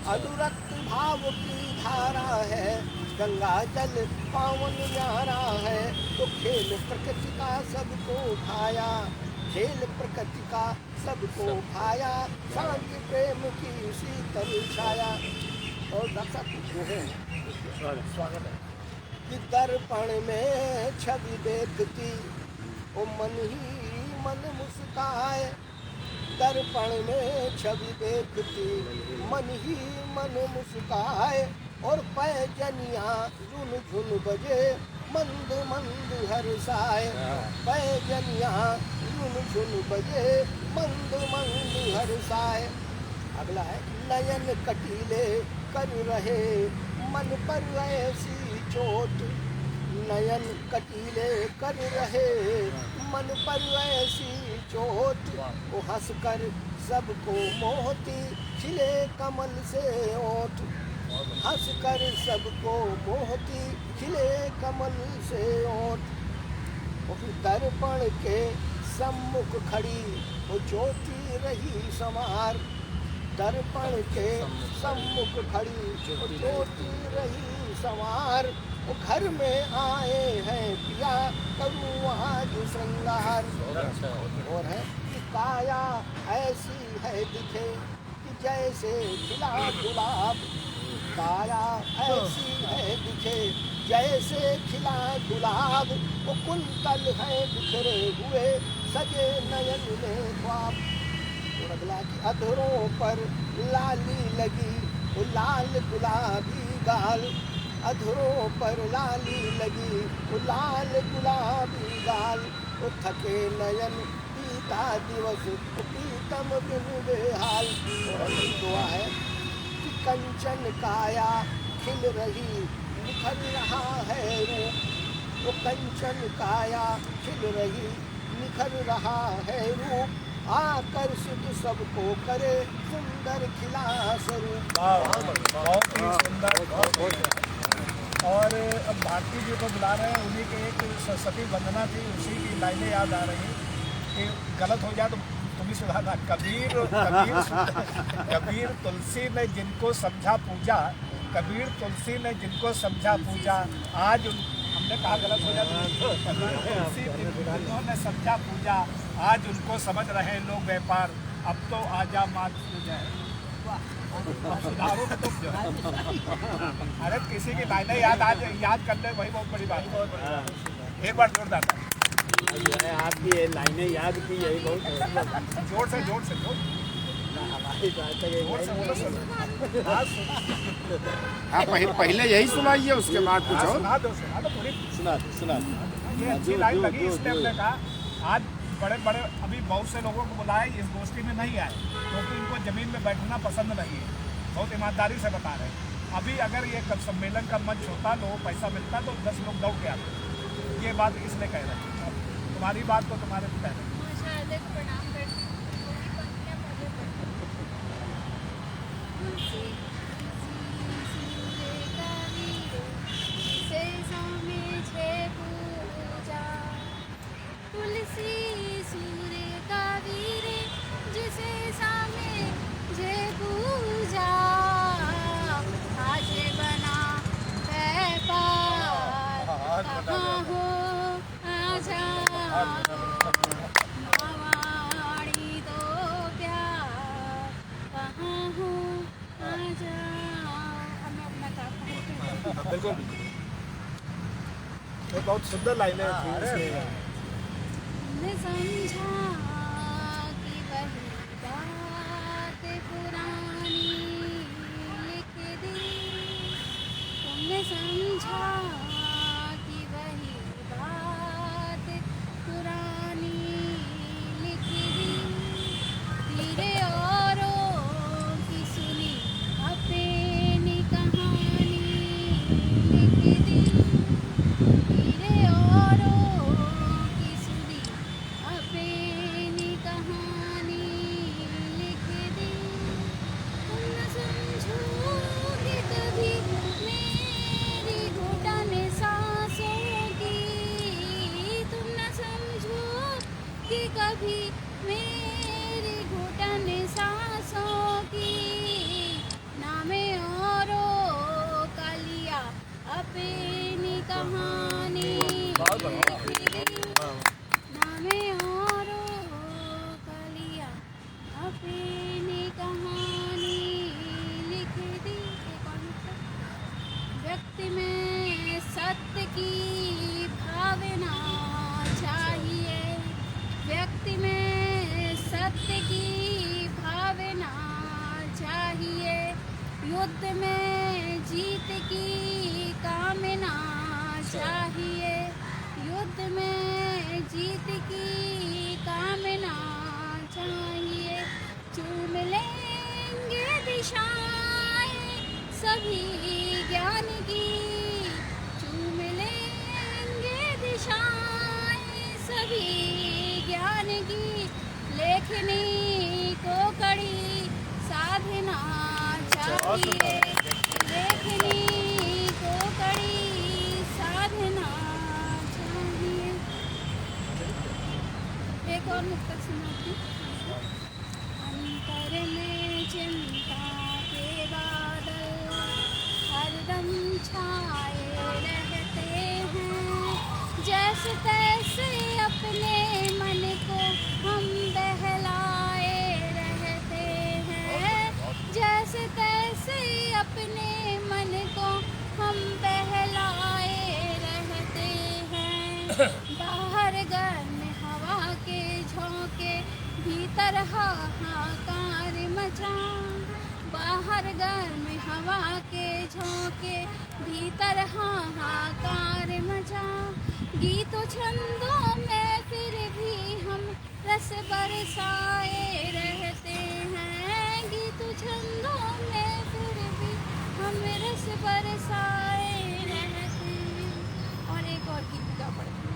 Speaker 3: अनुरक्त भाव की धारा है, गंगा जल पावन न्यारा है। तो खेल प्रकृति का सबको भाया, खेल प्रकृति का सबको भाया, शांति प्रेम की शीतल छाया। और स्वागत है कि दर्पण में छवि देखती, ओ मन ही मन मुस्काए। दर्पण में छवि देखती, मन ही मन मुस्काए। और पैजनिया झुन झुन बजे, मंद मंद हर्षाए। पैजनिया झुन झुन बजे, मंद मंद हर्षाए। अगला है नयन कटीले कर रहे, मन पर ऐसी चोट। नयन कटीले कर रहे, मन पर ऐसी चोट। वो हंस कर सबको मोहती खिले कमल से ओठ, हंस कर सबको मोहती खिले कमल से ओठ। दर्पण के सम्मुख खड़ी वो ज्योति रही समार, दर्पण के सम्मुख खड़ी वो ज्योति रही संवार। वो घर में आए हैं पिया करूँ आज श्रृंगार। और है कि काया ऐसी है दिखे कि जैसे खिला गुलाब, काया ऐसी है दिखे जैसे खिला गुलाब। वो कुंतल है बिखरे हुए सजे नयन में ख्वाब। और अगला कि अधरों पर लाली लगी वो लाल गुलाबी गाल, अधरों पर लाली लगी वो लाल गुलाबी गाल। वो थके नयन पीता दिवस वो पीतम बिन बेहाल। और अगली दुआ है कि कंचन काया खिल रही निखर रहा है रूप, वो कंचन काया खिल रही निखर रहा है रूप। आकर्षित सबको करे सुंदर खिला स्वरूप।
Speaker 1: बहुत ही सुंदर। और अब भारती जी को बुला रहे हैं, उन्हीं के एक सरस्वती वंदना थी, उसी की लाइनें याद आ रही कि गलत हो जाए तो तुम ही सुधारना। कबीर तुलसी ने जिनको समझा पूजा, कबीर तुलसी ने जिनको समझा पूजा। आज हमने कहा गलत हो जाए तो तुलसी जिन्होंने समझा पूजा, आज उनको समझ रहे हैं लोग व्यापार। अब तो आजा मात जाए सुधारो तो तुम जो है। अरे किसी की लाइनें याद कर ले, वही बहुत बड़ी बात है। एक बार जोरदार
Speaker 3: आपकी ये लाइनें याद की, यही बहुत
Speaker 1: जोर से
Speaker 7: हाँ पहले यही सुनाइए, उसके बाद कुछ और
Speaker 1: सुना दो पूरी।
Speaker 3: सुना
Speaker 1: ये अच्छी लाइन लगी, इसलिए हमने कहा आज बड़े बड़े अभी बहुत से लोगों को बुलाए, इस गोष्ठी में नहीं आए क्योंकि इनको ज़मीन में बैठना पसंद नहीं है। बहुत ईमानदारी से बता रहे हैं। अभी अगर ये सम्मेलन का मंच होता, लोगों को पैसा मिलता तो 10 लोग दौड़ के आते। ये बात इसलिए कह रहे हैं, तुम्हारी बात तो तुम्हारे कह रहे हैं।
Speaker 8: तुलसी सूर्य का वीर जिसे सामे जे पूजा, आज बना व्यापार कहाँ हो आजा, मावाड़ी तो प्यार कहाँ हो आजा। हमें अपना काम
Speaker 1: बिल्कुल, बहुत सुंदर लाइनें थी।
Speaker 8: तुमने समझा कि वही बात पुरानी लिख दी, तुमने समझा कि वही बात पुरानी लिख दी। धीरे औरों की सुनी अपनी कहानी लिख दी, धीरे औरों की सुनी अपनी कहानी लिख दी। तुम न समझोगे कभी मेरी घुटन सांसों की, तुम न समझोगे कभी मेरी घुटन सांसों की। नामे औरों का लिया अपनी कहानी लिख दी, नामे औरों का लिया अपनी कहानी लिख दी। व्यक्ति में सत्य की भावना चाहिए, व्यक्ति में सत्य की भावना चाहिए। युद्ध में जीत की कामना चाहिए, युद्ध में जीत की कामना चाहिए। चूम लेंगे दिशाएं सभी ज्ञान की, चूम लेंगे दिशाएं सभी ज्ञान की। लेखनी को कड़ी साधना चाहिए, देखनी को कड़ी साधना चाहिए। एक और मुक्तक सुनाती। अंतर में चिंता के बादल हरदम छाए रहते हैं, जैसे तैसे अपने मन को हम बहलाए रहते हैं, जैसे तैसे अपने मन को हम बहलाए रहते हैं। बाहर गर्म हवा के झोंके, भीतर हाहाकार मचा, बाहर गर्म हवा के झोंके, भीतर हाहाकार मचा। गीतों छंदों में फिर भी हम रस बरसाए रहते हैं, गीतों छंदों में फिर भी हम रस बरसाए रहते हैं। और एक और गीत का पढ़ते हैं।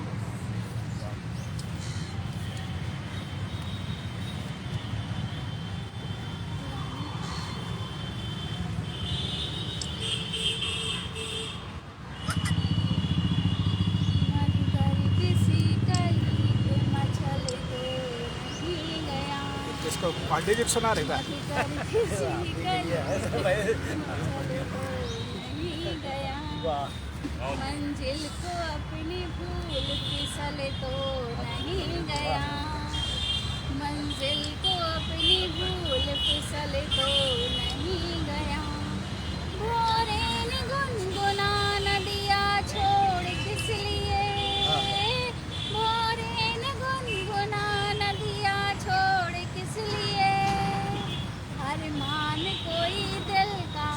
Speaker 1: इसको पांडे जी सुना रहे था।
Speaker 8: मंजिल को अपनी भूल फिसले तो नहीं गया, मंजिल को अपनी भूल फिसले तो नहीं गया। भोरे ने गुनगुना नदिया छोड़ किस लिए, भोरे ने गुनगुना नदिया छोड़ किस लिए। अरमान कोई दिल का,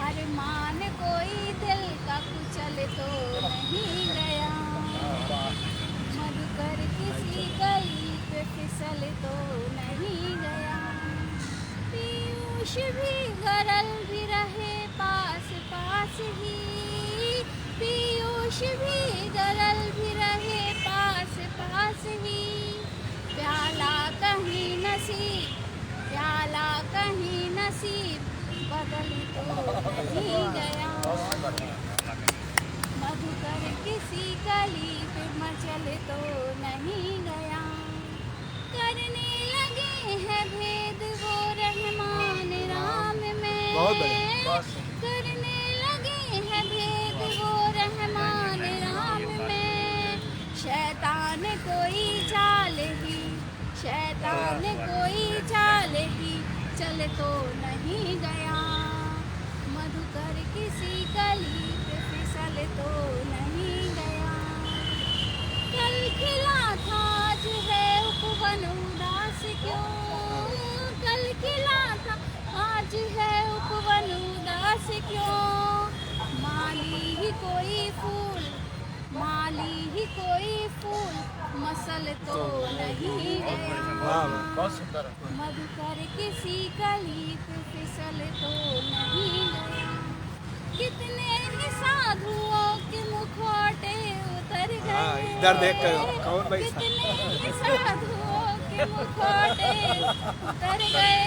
Speaker 8: अरमान कोई दिल का कुचल तो नहीं गया, मधुकर किसी गली पे फिसल तो नहीं गया। पीयूष भी गरल भी रहे पास पास ही, पीयूष भी गरल भी रहे पास पास ही। प्याला कहीं नसीब, प्याला कहीं नसीब बदल तो नहीं गया, मधुकर किसी गली पे मचल तो नहीं गया। करने लगे हैं भेद वो रहमान राम में, करने लगे हैं भेद वो रहमान राम में। शैतान कोई चाल ही, शैतान कोई चाल ही चल तो नहीं गया, मधुकर किसी गली पे फिसल तो नहीं गया। कल खिला था आज है उपवन उदास क्यों, कल खिला था आज है उपवन उदास क्यों। माली ही कोई फूल, माली ही कोई फूल मसल तो नहीं गया, मधुकर किसी कली पे फिसल तो नहीं गया। कितने ही साधुओं के मुखौटे उतर गए,
Speaker 1: इधर देख कौन भाई,
Speaker 8: कितने ही साधुओं के मुखौटे उतर गए।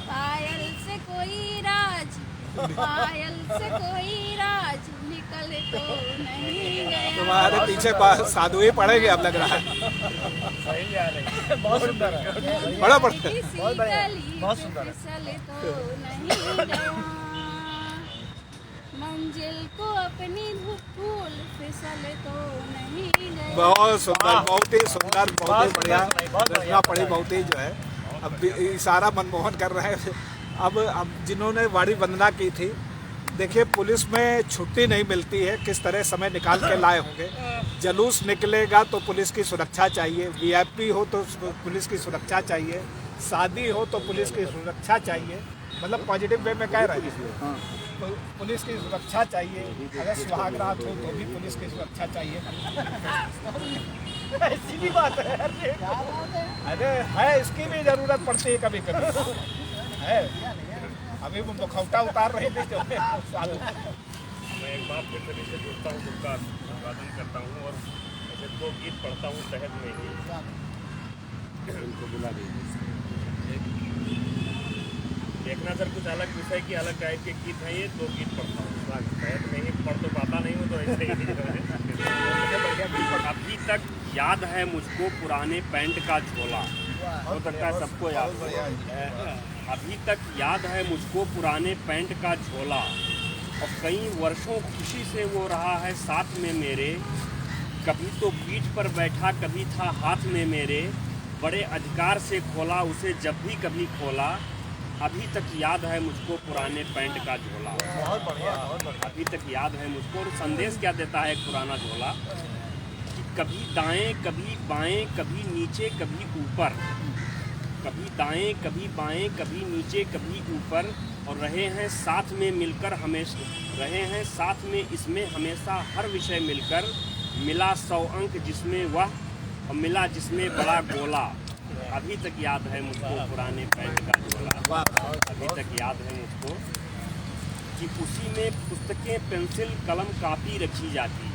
Speaker 8: पायल से कोई राज, पायल से कोई राज निकल तो नहीं गया।
Speaker 1: तुम्हारे पीछे साधु ही पड़ेंगे अब लग रहा है।
Speaker 3: बहुत सुंदर है,
Speaker 1: बड़ा पड़ता है।
Speaker 3: बहुत बढ़िया, बहुत सुंदर है।
Speaker 8: फिसल तो नहीं गया, मंजिल को अपनी भूल फिसल तो नहीं गया।
Speaker 1: बहुत सुंदर, बहुत ही सुंदर, बहुत ही बढ़िया रचना पड़ी, बहुत ही जो है। अब इशारा मनमोहन कर रहे हैं। अब जिन्होंने वाणी वंदना की थी, देखिए पुलिस में छुट्टी नहीं मिलती है, किस तरह समय निकाल के लाए होंगे। जलूस निकलेगा तो पुलिस की सुरक्षा चाहिए, वीआईपी हो तो पुलिस की सुरक्षा चाहिए, शादी हो तो पुलिस की सुरक्षा चाहिए। मतलब पॉजिटिव वे में कह रहे हैं, तो पुलिस की सुरक्षा चाहिए। अगर सुहागरात हो तो भी पुलिस की सुरक्षा चाहिए। ऐसी भी बात है, अरे है, इसकी भी जरूरत पड़ती है कभी कभी है। अभी वो मुखौटा उतार रहे थे जो साधु।
Speaker 4: मैं एक बार फिर सभी से जुड़ता हूँ, उनका अभिवादन करता हूँ और ऐसे 2 गीत पढ़ता हूँ तहत में ही।
Speaker 7: उनको बुला दीजिए।
Speaker 4: मैं सर कुछ अलग विषय की अलग टाइप के गीत हैं, ये 2 गीत पढ़ता हूँ। शायद नहीं पढ़ तो पाता नहीं हूँ, तो ऐसे ही अभी तक याद है मुझको पुराने पैंट का झोला, हो सकता है सबको याद हो। अभी तक याद है मुझको पुराने पैंट का झोला, और कई वर्षों खुशी से वो रहा है साथ में मेरे। कभी तो पीठ पर बैठा, कभी था हाथ में मेरे, बड़े अधिकार से खोला उसे जब भी कभी खोला। अभी तक याद है मुझको पुराने पैंट का झोला।
Speaker 3: बहुत बढ़िया, बहुत बढ़िया।
Speaker 4: अभी तक याद है मुझको। और संदेश क्या देता है एक पुराना झोला, कि कभी दाएं कभी बाएं, कभी नीचे कभी ऊपर, कभी दाएं कभी बाएं, कभी नीचे कभी ऊपर, और रहे हैं साथ में मिलकर हमेशा, रहे हैं साथ में इसमें हमेशा हर विषय मिलकर। मिला 100 अंक जिसमें वह, और मिला जिसमें बड़ा गोला। अभी तक याद है मुझको पुराने पैंट का झोला। अभी तक याद है मुझको कि उसी में पुस्तकें पेंसिल कलम कापी रखी जाती,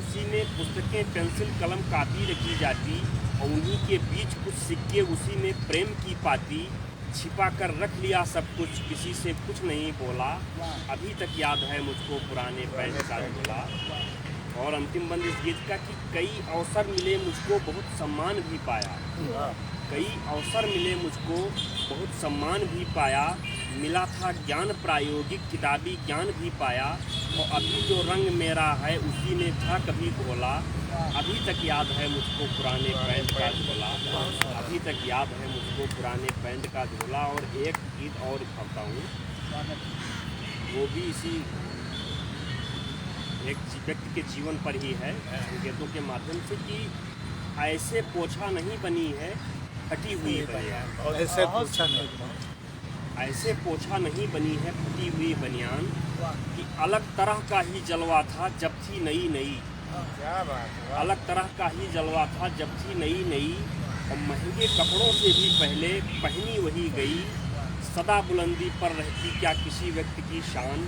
Speaker 4: उसी में पुस्तकें पेंसिल कलम कापी रखी जाती, और उन्हीं के बीच कुछ सिक्के उसी में प्रेम की पाती। छिपा कर रख लिया सब कुछ, किसी से कुछ नहीं बोला। अभी तक याद है मुझको पुराने पैंट का झोला। और अंतिम बंद इस गीत का कि कई अवसर मिले मुझको, बहुत सम्मान भी पाया। कई अवसर मिले मुझको, बहुत सम्मान भी पाया। मिला था ज्ञान प्रायोगिक, किताबी ज्ञान भी पाया। और अभी जो रंग मेरा है उसी में था कभी घोला। अभी तक याद है मुझको पुराने पैंट का झोला। अभी तक याद है मुझको पुराने पैंट का झोला। और एक गीत और पढ़ता हूँ, वो भी इसी एक व्यक्ति के जीवन पर ही है, संकेतों के माध्यम से, कि ऐसे पोछा नहीं बनी है फटी हुई बनियान।
Speaker 1: ऐसे पूछा नहीं,
Speaker 4: ऐसे पोछा नहीं बनी है फटी हुई बनियान, कि अलग तरह का ही जलवा था जब थी नई नई।
Speaker 3: क्या बात है।
Speaker 4: अलग तरह का ही जलवा था जब थी नई नई, और महंगे कपड़ों से भी पहले पहनी वही गई। सदा बुलंदी पर रहती क्या किसी व्यक्ति की शान,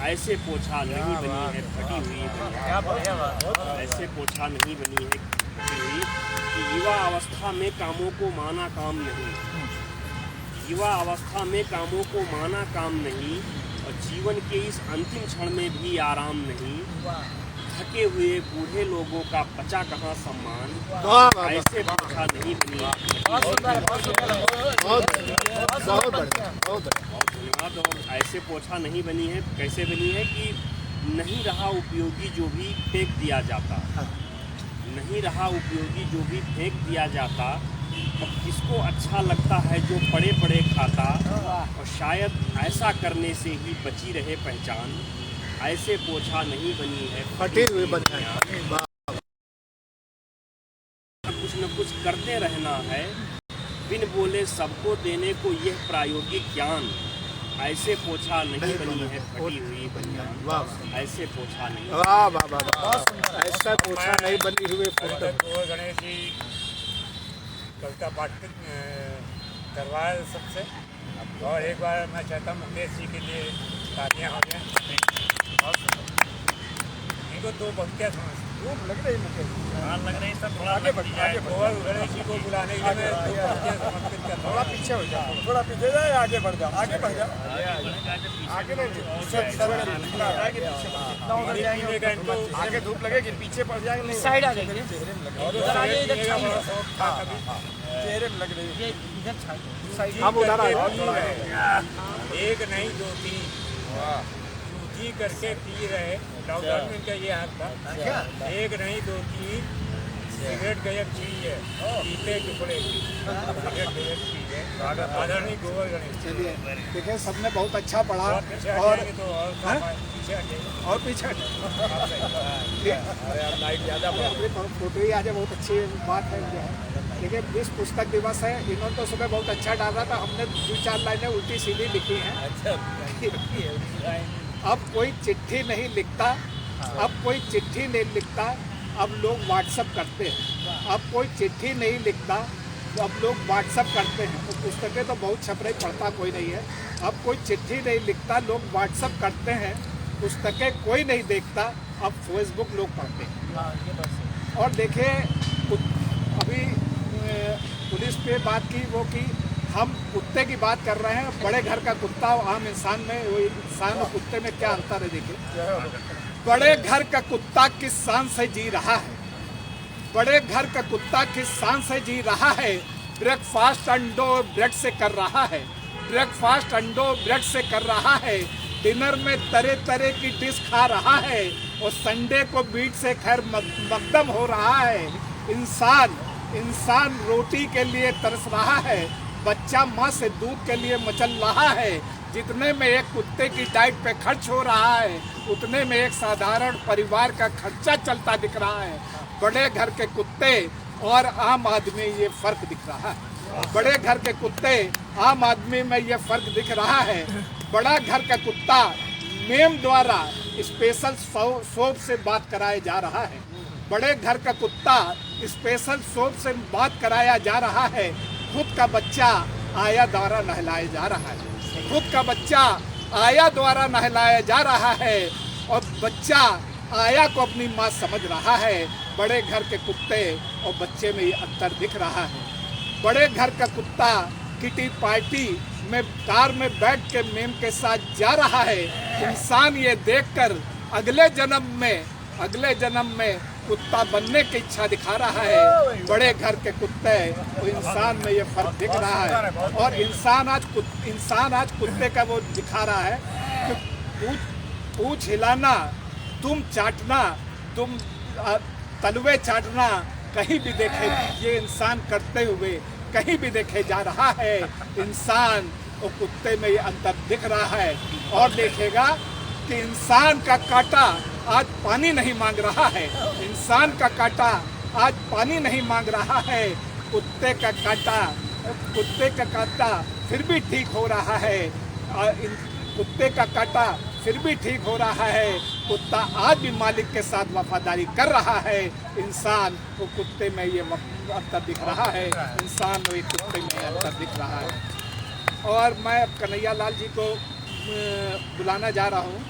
Speaker 4: ऐसे पोछा नहीं बनी है फटी हुई बनियान। ऐसे पोछा नहीं बनी है फटी हुई, कि युवा अवस्था में कामों को माना काम नहीं, युवा अवस्था में कामों को माना काम नहीं, और जीवन के इस अंतिम क्षण में भी आराम नहीं। थके हुए बूढ़े लोगों का बचा कहाँ सम्मान, ऐसे पोछा नहीं बनी है। धन्यवाद। और ऐसे पोछा नहीं बनी है, कैसे बनी है कि नहीं रहा उपयोगी जो भी फेंक दिया जाता, नहीं रहा उपयोगी जो भी फेंक दिया जाता, और किसको अच्छा लगता है जो पड़े पड़े खाता, और शायद ऐसा करने से ही बची रहे पहचान। ऐसे पोछा नहीं बनी है
Speaker 1: फटी हुई बनियान।
Speaker 4: कुछ न कुछ करते रहना है, बिन बोले सबको देने को यह प्रायोगिक ज्ञान। ऐसे पोछा नहीं बनी है फटी हुई बनियान। ऐसे पोछा नहीं।
Speaker 1: वाह वाह वाह वाह, ऐसा पोछा नहीं बनी हुई
Speaker 2: गोवर्धन गणेश जी कविता पाठ करवाए सबसे। और एक बार मैं चाहता हूँ मुकेश जी के लिए तालियां हो जाएं। इनको 2 पंक्तियाँ लग रही मुकेश,
Speaker 4: हाँ लग रही सब थोड़ा
Speaker 2: आगे बढ़ गोवर्धन गणेश जी को बुलाने के लिए मैं 2 पंक्तियाँ समर्पित करता हूँ। थोड़ा पीछे हो जाओ, थोड़ा पीछे जाए, आगे बढ़ जाओ, आगे बढ़ जाओ, आगे नहीं, आगे धूप लगेगी, पीछे पड़ जाएंगे, साइड आ जाएंगे, चेहरे में लग रही है।
Speaker 1: हम उधर आए।
Speaker 2: एक नहीं 2 3 जी करके पी रहे, लॉकडाउन में इनका ये हाल था। एक नहीं 2 3 सिगरेट गजब चीज है, पीते टुकड़े सिगरेट गजब चीज है। आदरणीय गोवर्धन गणेश।
Speaker 1: चलिए देखिए, सबने बहुत अच्छा पढ़ा।
Speaker 2: और पीछे आ जाएंगे तो और
Speaker 1: पीछे
Speaker 2: पीछे आ जाएंगे।
Speaker 1: अरे लाइट ज़्यादा फोटो ही आ जाए, बहुत अच्छी बात है। देखिए, विश्व पुस्तक दिवस है, इन्होंने तो सुबह बहुत अच्छा डाला था, हमने 2-4 लाइनें उल्टी सीधी लिखी हैं। अब कोई चिट्ठी नहीं लिखता, अब कोई चिट्ठी नहीं लिखता, अब लोग व्हाट्सअप करते हैं। अब कोई चिट्ठी नहीं लिखता, तो अब लोग व्हाट्सअप करते हैं। तो पुस्तकें तो बहुत छप रही, पढ़ता कोई नहीं है। अब कोई चिट्ठी नहीं लिखता, लोग व्हाट्सअप करते हैं। पुस्तकें कोई नहीं देखता, अब फेसबुक लोग पढ़ते हैं। और देखिए, अभी पुलिस पे बात की, वो की हम कुत्ते की बात कर रहे हैं। बड़े घर का कुत्ता और आम इंसान में, वो इंसान और कुत्ते में क्या अंतर है देखिए। बड़े घर का कुत्ता किस शान से जी रहा है, बड़े घर का कुत्ता किस शान से जी रहा है। ब्रेकफास्ट अंडो ब्रेड से कर रहा है, ब्रेकफास्ट अंडो ब्रेड से कर रहा है। डिनर में तरह तरह की डिश खा रहा है और संडे को बीट से खैर मकदम हो रहा है। इंसान रोटी के लिए तरस रहा है, बच्चा माँ से दूध के लिए मचल रहा है। जितने में एक कुत्ते की डाइट पे खर्च हो रहा है, उतने में एक साधारण परिवार का खर्चा चलता दिख रहा है। बड़े घर के कुत्ते और आम आदमी ये फर्क दिख रहा है। बड़े घर के कुत्ते आम आदमी में ये फर्क दिख रहा है। बड़ा घर का कुत्ता मेम द्वारा स्पेशल सोप से बात कराया जा रहा है। बड़े घर का कुत्ता स्पेशल सोप से बात कराया जा रहा है। खुद का बच्चा आया द्वारा नहलाया जा रहा है, खुद का बच्चा आया द्वारा नहलाया जा रहा है और बच्चा आया को अपनी माँ समझ रहा है। बड़े घर के कुत्ते और बच्चे में ये अंतर दिख रहा है। बड़े घर का कुत्ता किटी पार्टी में कार में बैठ के मेम के साथ जा रहा है। इंसान ये देखकर अगले जन्म में कुत्ता बनने की इच्छा दिखा रहा है। बड़े घर के कुत्ते और इंसान में ये फर्क दिख रहा है और इंसान आज कुत्ते का वो दिखा रहा है कि पूंछ हिलाना, तुम चाटना, तुम तलवे चाटना कहीं भी देखे ये इंसान करते हुए कहीं भी देखे जा रहा है। इंसान और कुत्ते में ये अंतर दिख रहा है और देखेगा कि इंसान का कांटा आज पानी नहीं मांग रहा है, इंसान का कांटा आज पानी नहीं मांग रहा है। कुत्ते का कांटा फिर भी ठीक हो रहा है, कुत्ते का कांटा फिर भी ठीक हो रहा है। कुत्ता आज भी मालिक के साथ वफादारी कर रहा है। इंसान और कुत्ते में ये अंतर दिख रहा है, इंसान और कुत्ते में अंतर दिख रहा है। और मैं कन्हैया लाल जी को बुलाना जा रहा हूँ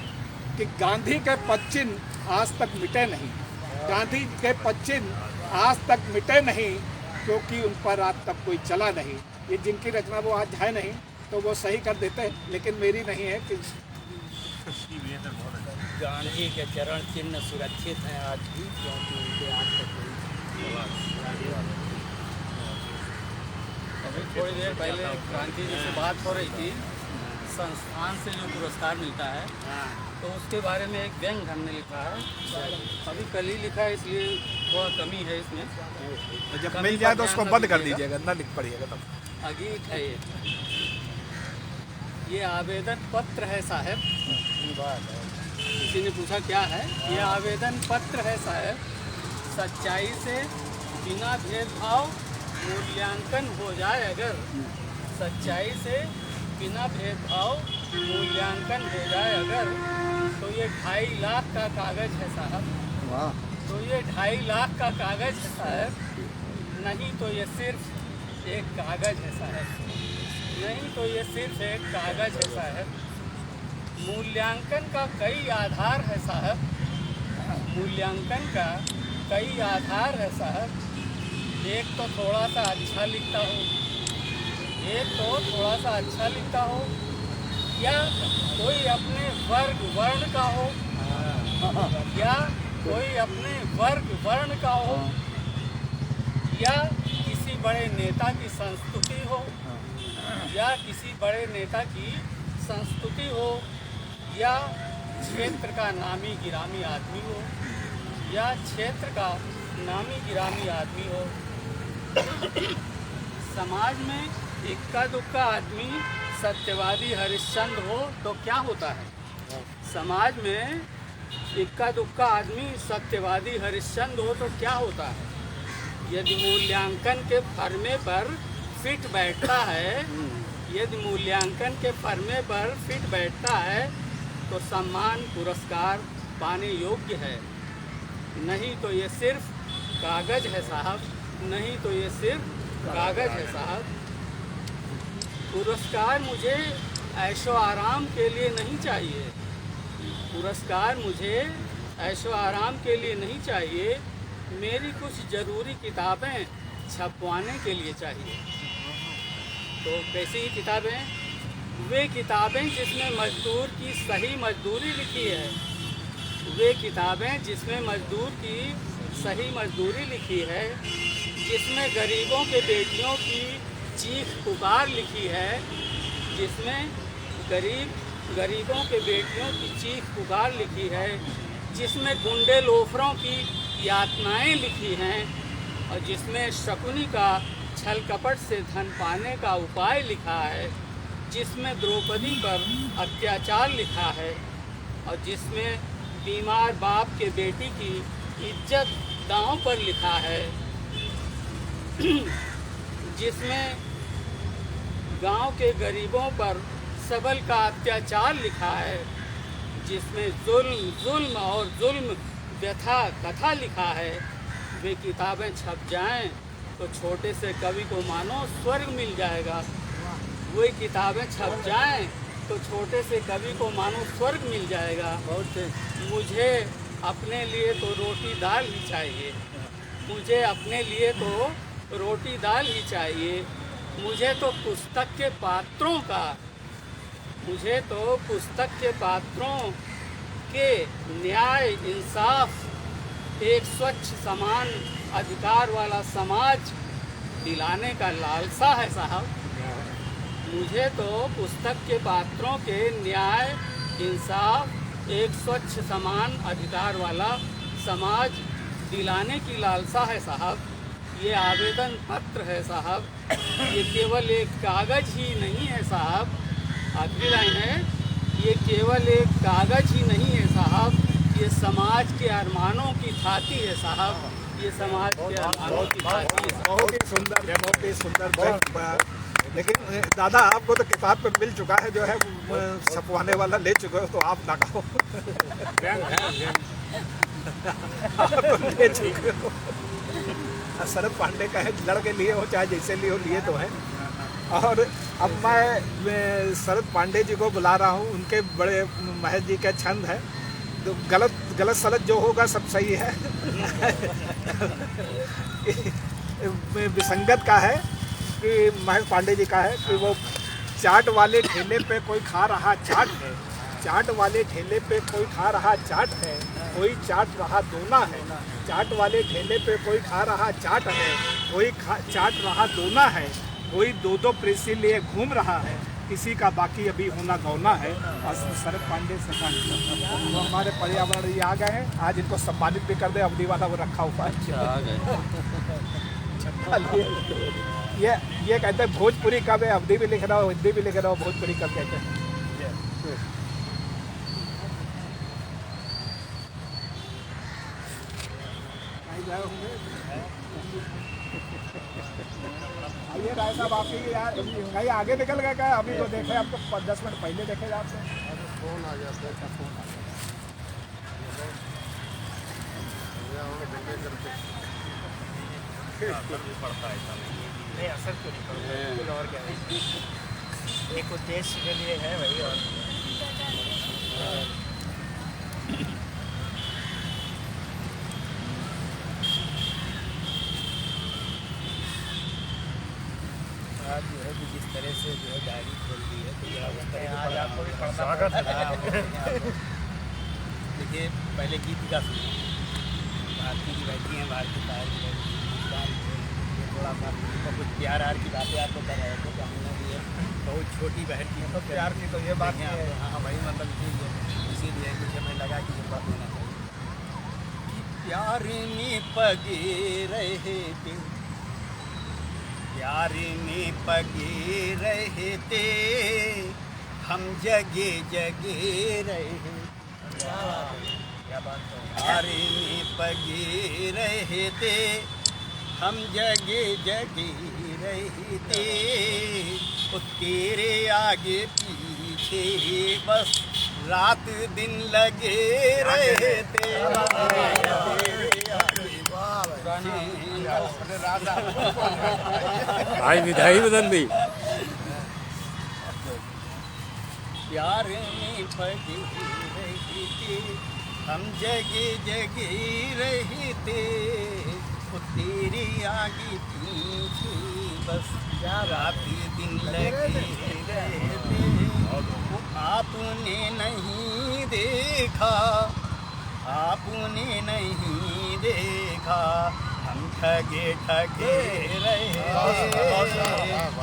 Speaker 1: कि गांधी के पद चिन्ह आज तक मिटे नहीं, गांधी के पद चिन्ह आज तक मिटे नहीं क्योंकि उन पर आज तक कोई चला नहीं। ये जिनकी रचना वो आज है नहीं तो वो सही कर देते हैं, लेकिन मेरी नहीं है कि
Speaker 9: गांधी के चरण चिन्ह सुरक्षित हैं आज भी, क्योंकि उनके आज तक अभी थोड़ी देर पहले गांधी जी से बात हो रही थी, संस्थान से जो पुरस्कार मिलता है तो उसके बारे में एक व्यंग हमने लिखा है। अभी कल ही लिखा है इसलिए थोड़ा कमी है इसमें।
Speaker 1: जब मिल जाए तो उसको बंद कर दीजिएगा, ना लिख पड़िएगा तब।
Speaker 9: अगीत है ये आवेदन पत्र है साहब। किसी ने पूछा क्या है, ये आवेदन पत्र है साहब। सच्चाई से बिना भेदभाव मूल्यांकन हो जाए अगर, सच्चाई से बिना भेदभाव मूल्यांकन हो जाए अगर, तो ये 2.5 लाख का कागज है साहब। तो ये 2.5 लाख का कागज है साहब, नहीं तो ये सिर्फ एक कागज है साहब, नहीं तो ये सिर्फ एक कागज है साहब। मूल्यांकन का कई आधार है साहब, मूल्यांकन का कई आधार है साहब। एक तो थोड़ा सा अच्छा लिखता हो, एक तो थोड़ा सा अच्छा लिखता हो, या कोई अपने वर्ग वर्ण का हो, या कोई अपने वर्ग वर्ण का हो, या किसी बड़े नेता की संस्तुति हो, या किसी बड़े नेता की संस्तुति हो, या क्षेत्र का नामी गिरामी आदमी हो, या क्षेत्र का नामी गिरामी आदमी हो। समाज में इक्का दुक्का आदमी सत्यवादी हरिश्चंद्र हो तो क्या होता है? समाज में इक्का दुक्का आदमी सत्यवादी हरिश्चंद्र हो तो क्या होता है? यदि मूल्यांकन के फर्मे पर फिट बैठता है, यदि मूल्यांकन के फर्मे पर फिट बैठता है तो सम्मान पुरस्कार पाने योग्य है, नहीं तो ये सिर्फ कागज है साहब, नहीं तो ये सिर्फ कागज है साहब। पुरस्कार मुझे ऐशो आराम के लिए नहीं चाहिए, पुरस्कार मुझे ऐशो आराम के लिए नहीं चाहिए, मेरी कुछ ज़रूरी किताबें छपवाने के लिए चाहिए। तो कैसी किताबें? वे किताबें जिसमें मजदूर की सही मजदूरी लिखी है, वे किताबें जिसमें मजदूर की सही मजदूरी लिखी है, जिसमें गरीबों के बेटियों की चीख पुकार लिखी है, जिसमें गरीबों के बेटियों की चीख पुकार लिखी है, जिसमें गुंडे लोफरों की यातनाएं लिखी हैं, और जिसमें शकुनी का छल कपट से धन पाने का उपाय लिखा है, जिसमें द्रौपदी पर अत्याचार लिखा है, और जिसमें बीमार बाप के बेटी की इज्जत दांव पर लिखा है, जिसमें गांव के गरीबों पर सबल का अत्याचार लिखा है, जिसमें जुल्म और जुल्म व्यथा कथा लिखा है, वे किताबें छप जाएं तो छोटे से कवि को मानो स्वर्ग मिल जाएगा। वे किताबें छप जाएं तो छोटे से कवि को मानो स्वर्ग मिल जाएगा। मुझे अपने लिए तो रोटी दाल ही चाहिए, मुझे अपने लिए तो रोटी दाल ही चाहिए, मुझे तो पुस्तक के पात्रों का, मुझे तो पुस्तक के पात्रों के न्याय इंसाफ, एक स्वच्छ समान अधिकार वाला समाज दिलाने का लालसा है साहब। मुझे तो पुस्तक के पात्रों के न्याय इंसाफ, एक स्वच्छ समान अधिकार वाला समाज दिलाने की लालसा है साहब। ये आवेदन पत्र है साहब, ये केवल एक कागज़ ही नहीं है साहब। आखिरी लाइन है, ये केवल एक कागज़ ही नहीं है साहब, ये समाज के अरमानों की थाती है साहब, ये समाज के अरमानों की थाती है।
Speaker 1: बहुत ही सुंदर, बहुत ही सुंदर। लेकिन दादा आपको तो किताब पे मिल चुका है, जो है छपवाने वाला ले चुके हो, तो आप ना कहो। आप तो ले चुके हो। शरद पांडे का है, लड़के लिए हो चाहे जैसे लिए हो, लिए तो हैं। और अब मैं शरद पांडे जी को बुला रहा हूँ, उनके बड़े महज जी के छंद है, तो गलत सलत जो होगा सब सही है। विसंगत का है कि महज पांडे जी का है कि वो चाट वाले ठेले पे कोई खा रहा चाट है, चाट वाले ठेले पे कोई खा रहा चाट है, कोई चाट रहा दोना है, चाट वाले ठेले पे कोई खा रहा चाट है, कोई चाट रहा दोना है, कोई दो दो प्रेसी लिए घूम रहा है, किसी का बाकी अभी होना गौना है। और शरद पांडे सरकार वो हमारे पर्यावरण ये आ गए हैं, आज इनको सम्मानित भी कर दे। अवधि वाला वो रखा हुआ है, ये कहते हैं भोजपुरी कब है, अवधि भी लिख रहा हो, हिंदी भी लिख रहा हो, भोजपुरी कब कहते हैं। आइए राय साहब, आपके यार कहीं आगे निकल गए क्या? अभी तो देखे, अब तो 10 मिनट पहले देखे आपसे फोन आ गया था। फोन आ
Speaker 4: पड़ता है नहीं, असर क्यों नहीं पड़ता? और क्या है, एक उद्देश्य के लिए है वही। और आज जो है कि जिस तरह से जो है डायरी खोल दी है, तो आज आपको भी स्वागत है। देखिए, पहले गीतिका सुनी, भारती की बैठी हैं, भारती पायल थोड़ा सा कुछ प्यार आर की बातें आपको कर रहे थे, हमने भी बहुत छोटी बहन की, तो प्यार की तो ये बात है। हाँ भाई, मतलब इसीलिए मुझे हमें लगा कि ये बात होना चाहिए कि प्यार में पगे रहे थे, प्यार में पगे रहे थे, हम जगे जगे रहे। क्या बात है, प्यार में पगे रहे थे, हम जगे जगे रहे थे, वो तेरे आगे पीछे बस रात दिन लगे रहे थे।
Speaker 2: भाई विधाई बदल दी।
Speaker 4: प्यार में फगे रहे थे, हम जगे जगे रहे थे, वो तेरे आगे पीछे बस रात दिन
Speaker 3: लगे रहते, आपने नहीं देखा, आपने नहीं देखा, हम ठगे ठगे रहे,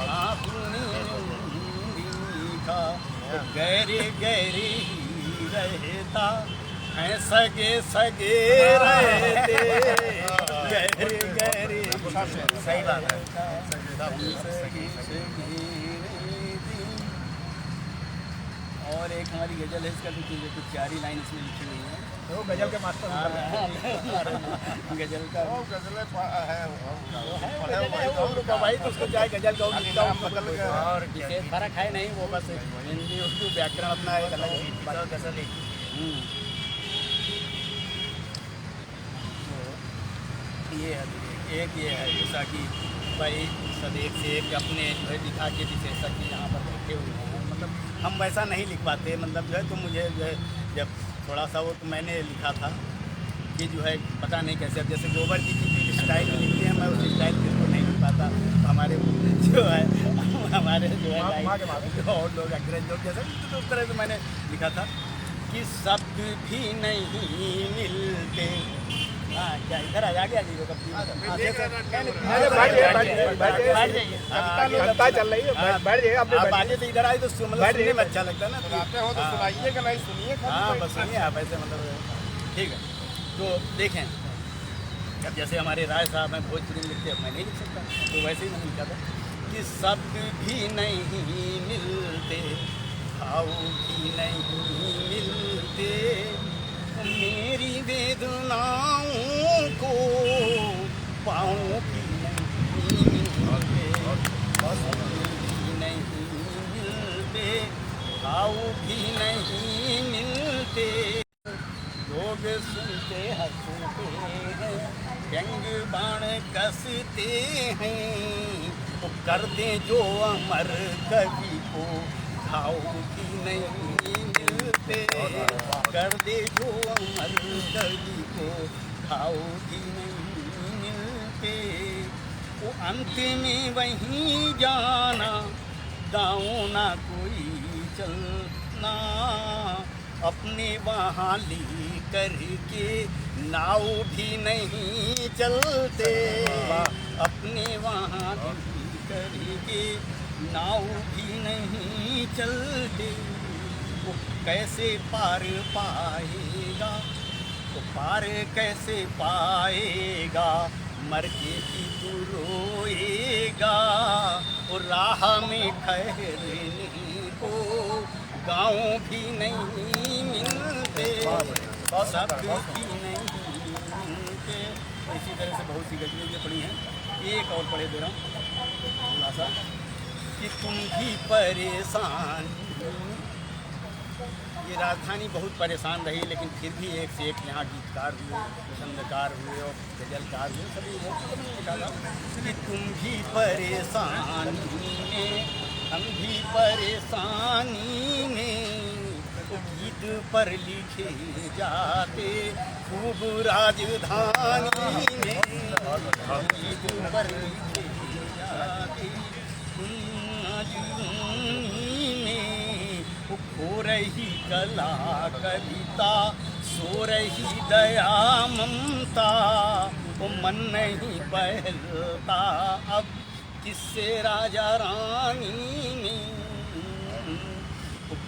Speaker 3: आपने नहीं देखा, गहरे गहरे ही रहता है, सगे सगे रहते, गहरे गहरे। सही बात है। और एक हमारी गजल है, इसका कुछ 4 ही लाइन इसमें लिखी हुई है।
Speaker 1: वो गजल के मास्टर
Speaker 3: गजल का
Speaker 1: है भाई, तो उसको चाहे गजल गाओ
Speaker 3: और विशेष फर्क है नहीं, वो बस हिंदी उर्दू व्याकरण अपना एक अलग गजल ये है। एक ये है जैसा कि भाई सब एक से एक अपने जो है दिखा के विशेषज्ञ यहाँ पर बैठे हुए हैं, मतलब हम वैसा नहीं लिख पाते, मतलब जो है तो मुझे जो है जब थोड़ा सा वो तो मैंने लिखा था कि जो है पता नहीं कैसे, अब जैसे गोबर जी की स्टाइल में लिखते हैं, मैं उस स्टाइल को नहीं लिख पाता, हमारे जो है हमारे जो है और लोग अंग्रेज लोग जैसे तो उस तरह से मैंने लिखा था कि शब्द भी नहीं मिलते। हाँ क्या इधर आ गया जी
Speaker 1: चल रही है, बैठ जाइए आप
Speaker 3: आगे से इधर आए तो मतलब सुनने में अच्छा लगता है ना,
Speaker 7: गाते हो तो सुनाइए कि नहीं सुनिए।
Speaker 3: हाँ बस सुनिए आप ऐसे मतलब ठीक है। तो देखें अब जैसे हमारे राय साहब हैं भोजपुरी में लिखते हैं, मैं नहीं लिख सकता, तो वैसे ही मैंने लिखा था कि शब्द भी नहीं मिलते, भाव भी नहीं मिलते, मेरी वेदनाओं को पाँव भी नहीं मिलते, भाव भी नहीं मिलते, लोग सुनते हंसते हैं, व्यंग बाण कसते हैं, वो कर दे जो अमर कवि को घाव भी नहीं मिलते, कर दे जो अमर कवि को घाव भी नहीं मिलते, वो अंत में वहीं जाना, दाँव ना कोई चलना, अपने वहाँ ली करके नाव भी नहीं चलते, अपने वहाँ ली करके नाव भी नहीं चलते, वो कैसे पार पाएगा, वो पार कैसे पाएगा, मर के भी तू रोएगा, वो राह में ठहरने को गाँव भी नहीं मिलते, शब्द भी नहीं मिलते। इसी तरह से बहुत सी गजलें जो पढ़ी हैं, एक और पढ़े दे रहा हूँ थोड़ा सा कि तुम भी परेशान, ये राजधानी बहुत परेशान रही, लेकिन फिर भी एक से एक यहाँ गीतकार हुए, छंदकार हुए और गजलकार हुए, सभी निकाला कि तुम भी परेशानी में, हम भी परेशानी में, गीत पर लिखे जाते खूब राजधानी में, गीत पर लिखे जाते राजधानी में, खो रही कला कविता, सो रही दया ममता, वो मन नहीं बहलता अब किससे राजा रानी में,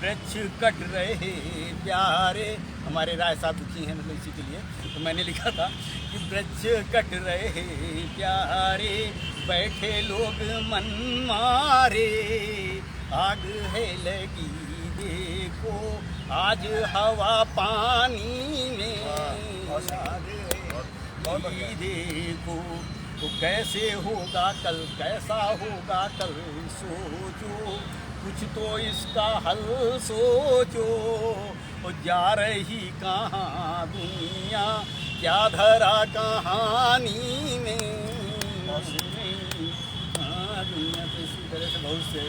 Speaker 3: वृक्ष कट रहे प्यारे, हमारे राय साहब दुखी हैं मतलब इसी के लिए, तो मैंने लिखा था कि वृक्ष कट रहे प्यारे, बैठे लोग मन मारे, आग है लगी देखो आज हवा पानी में, आग है देखो तो कैसे होगा कल, कैसा होगा कल, सोचो कुछ तो इसका हल सोचो, वो जा रही कहाँ दुनिया, क्या धरा कहानी में, दुनिया तो इसी तरह से बहुत से।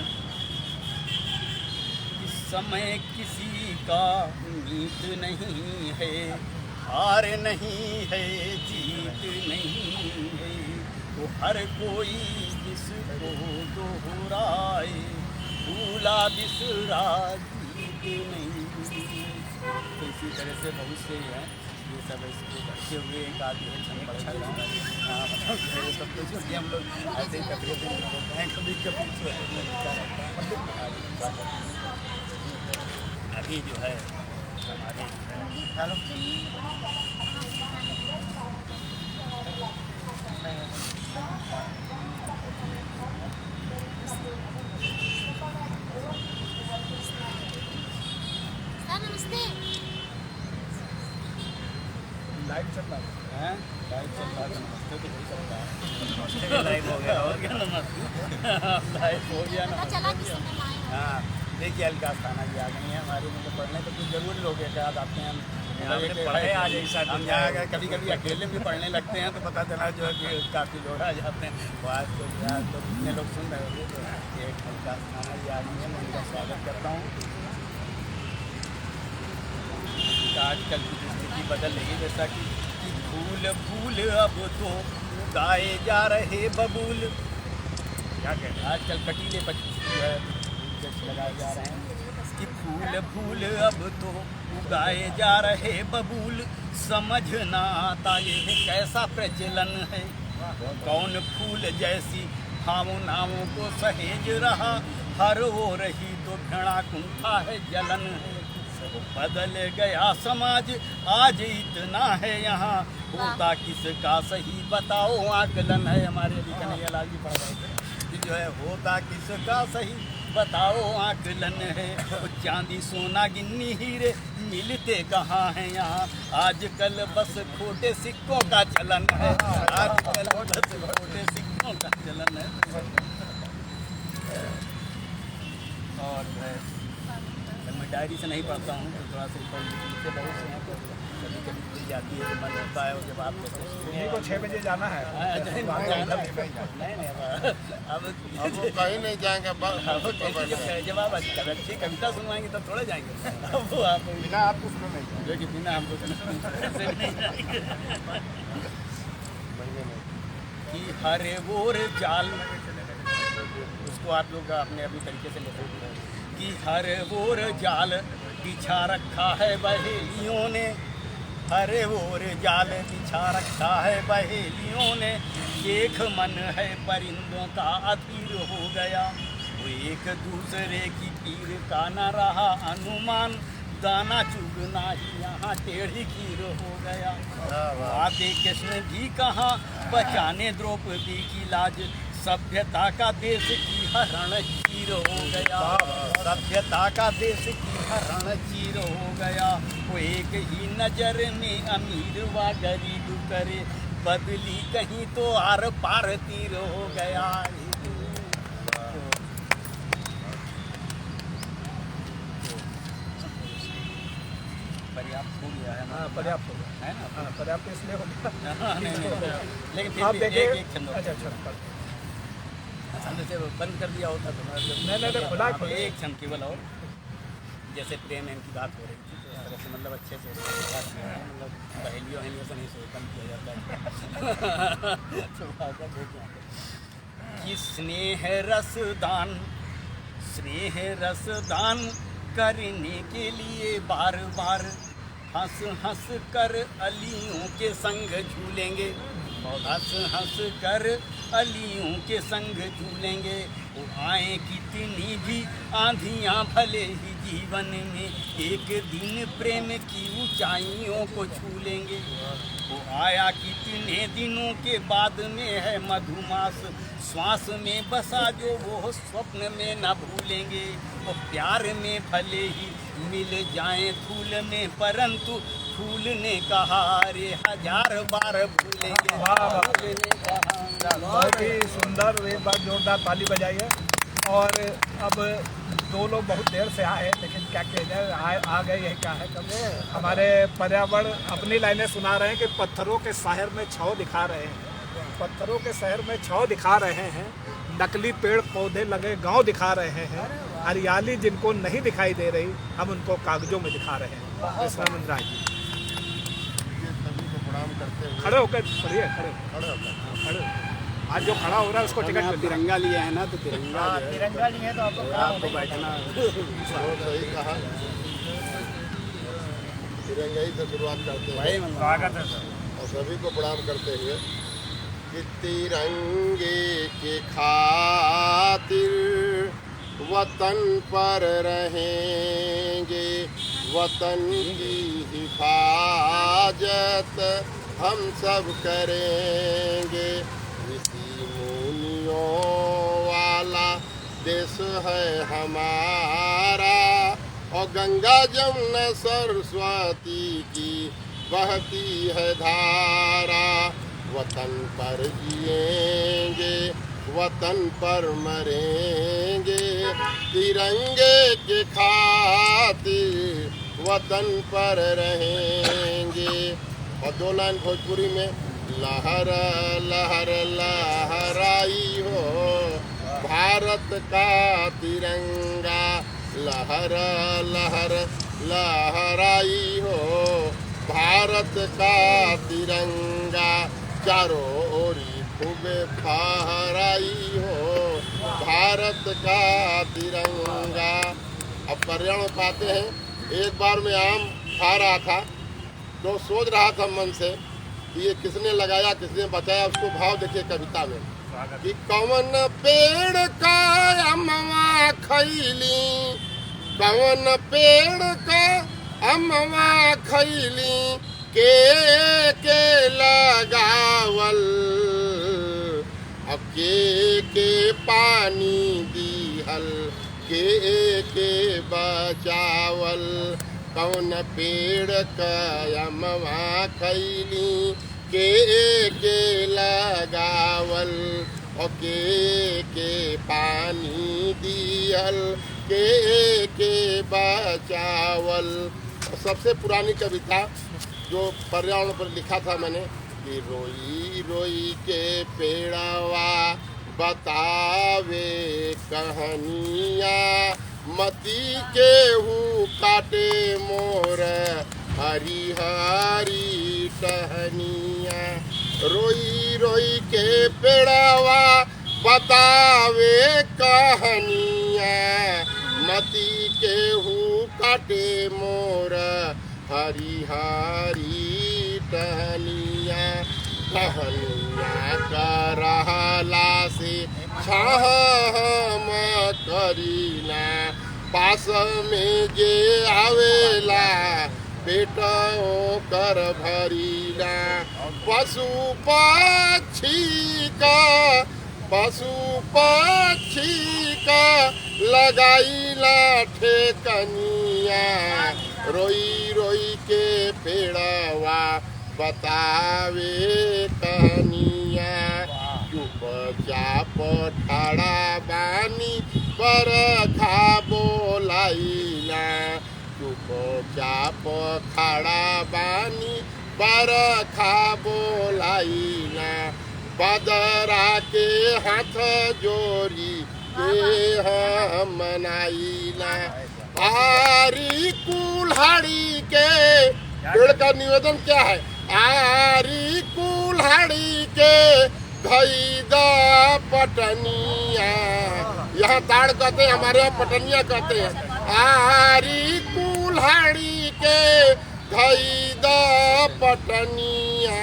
Speaker 3: इस समय किसी का नीत नहीं है, हार नहीं है, जीत नहीं है, तो हर कोई किसको दोहराए, भूला बिसरा गीत नहीं। तो इसी तरह से बहुत से हैं, ये सब इसको बच्चे हुए एक आदमी छंद पढ़ रहा हूँ। हाँ मतलब ये सब कुछ हम लोग ऐसे ही तकरीबन बोलते हैं, कभी कभी अभी जो है हमारे हेलो लाइव चल रहा है, लाइव चल रहा है, नमस्ते तो नहीं चलता है, लाइव हो गया नमस्ते, लाइव हो गया नमस्ते। हाँ देखिए अलकाश थाना जी आ गई हैं हमारे, मतलब पढ़ने तो कुछ जरूर लोग एक आध आते हैं, पढ़े आ जाए हम यहाँ कभी कभी अकेले भी पढ़ने लगते हैं तो पता चला जो है कि काफ़ी लोग आ जाते हैं। वो आज तो कितने लोग सुन रहे होंगे, तो एक अलकाश थाना जी आ गई है, मैं उनका स्वागत करता हूँ। आजकल की स्थिति बदल रही है, जैसा कि फूल फूल अब तो गाए जा रहे बबूल, क्या कहते हैं आजकल कटीले जो है लगाए जा रहे हैं कि फूल फूल अब तो गाए जा रहे बबूल, समझ ना आता ये कैसा प्रचलन है, कौन फूल जैसी भावनाओं को सहेज रहा, हर वो रही तो घृणा कुंठा है जलन है। बदल गया समाज आज इतना है यहाँ, होता किसका सही बताओ आकलन है। हमारे अभी कन्हैया लाल जी पढ़ रहे थे जो है, होता किसका सही बताओ आकलन है। चांदी सोना गिन्नी हीरे मिलते कहाँ हैं यहाँ, आजकल बस खोटे सिक्कों का चलन है, आजकल बस खोटे सिक्कों का चलन है। और मैं डायरी से नहीं पढ़ता हूँ तो थोड़ा सा लिखते बहुत से हैं, तो कभी कभी खुल जाती है तो मन होता है, उसके बाद
Speaker 1: उन्हीं को 6 बजे जाना है।
Speaker 3: नहीं अब
Speaker 7: कहीं नहीं जाएंगे,
Speaker 3: जब आप अच्छी कविता सुनवाएंगे तब थोड़ा जाएंगे, अब वो आप
Speaker 7: बिना आपको सुना नहीं
Speaker 3: जो कि बिना हमको कि हरे वोर जाल, उसको आप लोग अपने अपने तरीके से लिखोगे कि हर वोर जाल बिछा रखा है बहेलियों ने, हरे वोर जाल बिछा रखा है बहेलियों ने, एक मन है परिंदों का अधीर हो गया, वो एक दूसरे की पीर का न रहा अनुमान, दाना चुगना ही यहाँ टेढ़ी खीर हो गया। आते कृष्ण भी कहाँ बचाने द्रौपदी की लाज, सभ्यता का देश की हरण चीर हो गया, सभ्यता का देश की हरण चीर हो गया, वो एक ही नजर में अमीर व गरीब करे, बदली कहीं तो आर पार तीर हो गया। पर्याप्त हो गया है ना?
Speaker 1: पर्याप्त हो गया
Speaker 3: है ना?
Speaker 1: हाँ पर्याप्त इसलिए हो गया।
Speaker 3: लेकिन फिर
Speaker 1: आप
Speaker 3: भी
Speaker 1: देखिए,
Speaker 3: एक छंद
Speaker 1: अच्छा
Speaker 3: हमने से बंद कर दिया होता तो
Speaker 1: नहीं खुला
Speaker 3: एक छंद केवल, और जैसे प्रेम की बात हो रही थी तो इस तरह से मतलब अच्छे से मतलब पहेलियों से नहीं से बंद किया जाता है। कि स्नेह रसदान करने के लिए बार बार हंस हंस कर अलियों के संग झूलेंगे, हंस हंस कर अलियों के संग झूलेंगे, वो आए कितनी भी आंधियाँ भले ही जीवन में, एक दिन प्रेम की ऊंचाइयों को छू लेंगे, वो आया कितने दिनों के बाद में है मधुमास, श्वास में बसा जो वो स्वप्न में न भूलेंगे, वो प्यार में भले ही मिल जाएं धूल में, परंतु फूल ने कहा रे 1000 बार भूलेंगे।
Speaker 1: बहुत ही सुंदर, एक बार जोरदार ताली बजाइए। और अब दो लोग बहुत देर से आए, लेकिन क्या किया जाए, आ गए, यही क्या है। कभी हमारे पर्यावरण अपनी लाइनें सुना रहे हैं कि पत्थरों के शहर में छाँव दिखा रहे हैं, पत्थरों के शहर में छाँव दिखा रहे हैं, नकली पेड़ पौधे लगे गांव दिखा रहे हैं, हरियाली जिनको नहीं दिखाई दे रही हम उनको कागजों में दिखा रहे हैं। विश्रानंद राय जी
Speaker 7: सभी को प्रणाम करते हुए
Speaker 1: खड़े होकर पढ़िए, खड़े
Speaker 7: खड़े होकर
Speaker 1: खड़े आज जो खड़ा हो रहा है उसको टिकट मिल रहा है।
Speaker 7: तिरंगा लिए है ना, तो तिरंगा जो है,
Speaker 3: तिरंगा नहीं है तो
Speaker 7: आपको बैठना
Speaker 10: सही कहा। तिरंगा ही से शुरुआत करते हैं
Speaker 1: स्वागत है सर।
Speaker 10: और सभी को प्रणाम करते हुए कि तिरंगे के खातिर वतन पर रहेंगे, वतन की हिफाजत हम सब करेंगे। ऋषि मुनियों वाला देश है हमारा, और गंगा जमुना सरस्वती की बहती है धारा। वतन पर जिएंगे, वतन पर मरेंगे, तिरंगे के खातिर वतन पर रहेंगे। और 2 लाइन भोजपुरी में, लहर लहर लहराई हो भारत का तिरंगा, लहर लहर लहराई हो भारत का तिरंगा, चारों ओरी खूब फहराई हो भारत का तिरंगा। अब पर्यावरण पाते हैं, एक बार मैं आम खा रहा था तो सोच रहा था मन से कि ये किसने लगाया, किसने बचाया। उसको भाव देखिए कविता में कि कौन पेड़ का अमवा खैली, कौन पेड़ का अमवा खैली, के लगावल, अब के पानी दिहल, के बचावल। कौन पेड़ का अमवा खैली, के लगावल, और के पानी दिहल, के बचावल। सबसे पुरानी कविता जो पर्यावरण पर लिखा था मैंने कि रोई रोई के पेड़वा बतावे कहानियाँ, मती के हूँ काटे मोर हरी हरी टहनियाँ। रोई रोई के पेड़वा बतावे कहानियाँ, मती के हूँ काटे मोर हरी हरी टहनियाँ। टहनियाँ करहला से छाह हम करीला, पास में जे आवेला बेटा कर भरीला। पशु पक्षी का लगाईला ठेकनिया, रोई रोई के पेड़वा बतावे कहानिया। चुपचाप ठाड़ा बानी बरखा बोलाइला, चुपचाप खड़ा बानी बरखा बोलाइला। बदरा के हाथ जोड़ी के हम मनाइला। आरी कुल्हाड़ी के पेड़ का निवेदन क्या है? आरी कुल्हाड़ी के धैदा पटनिया, यहाँ ताड़ कहते हैं, हमारे यहाँ पटनिया कहते हैं। आरी कुल्हाड़ी के धैदा पटनिया,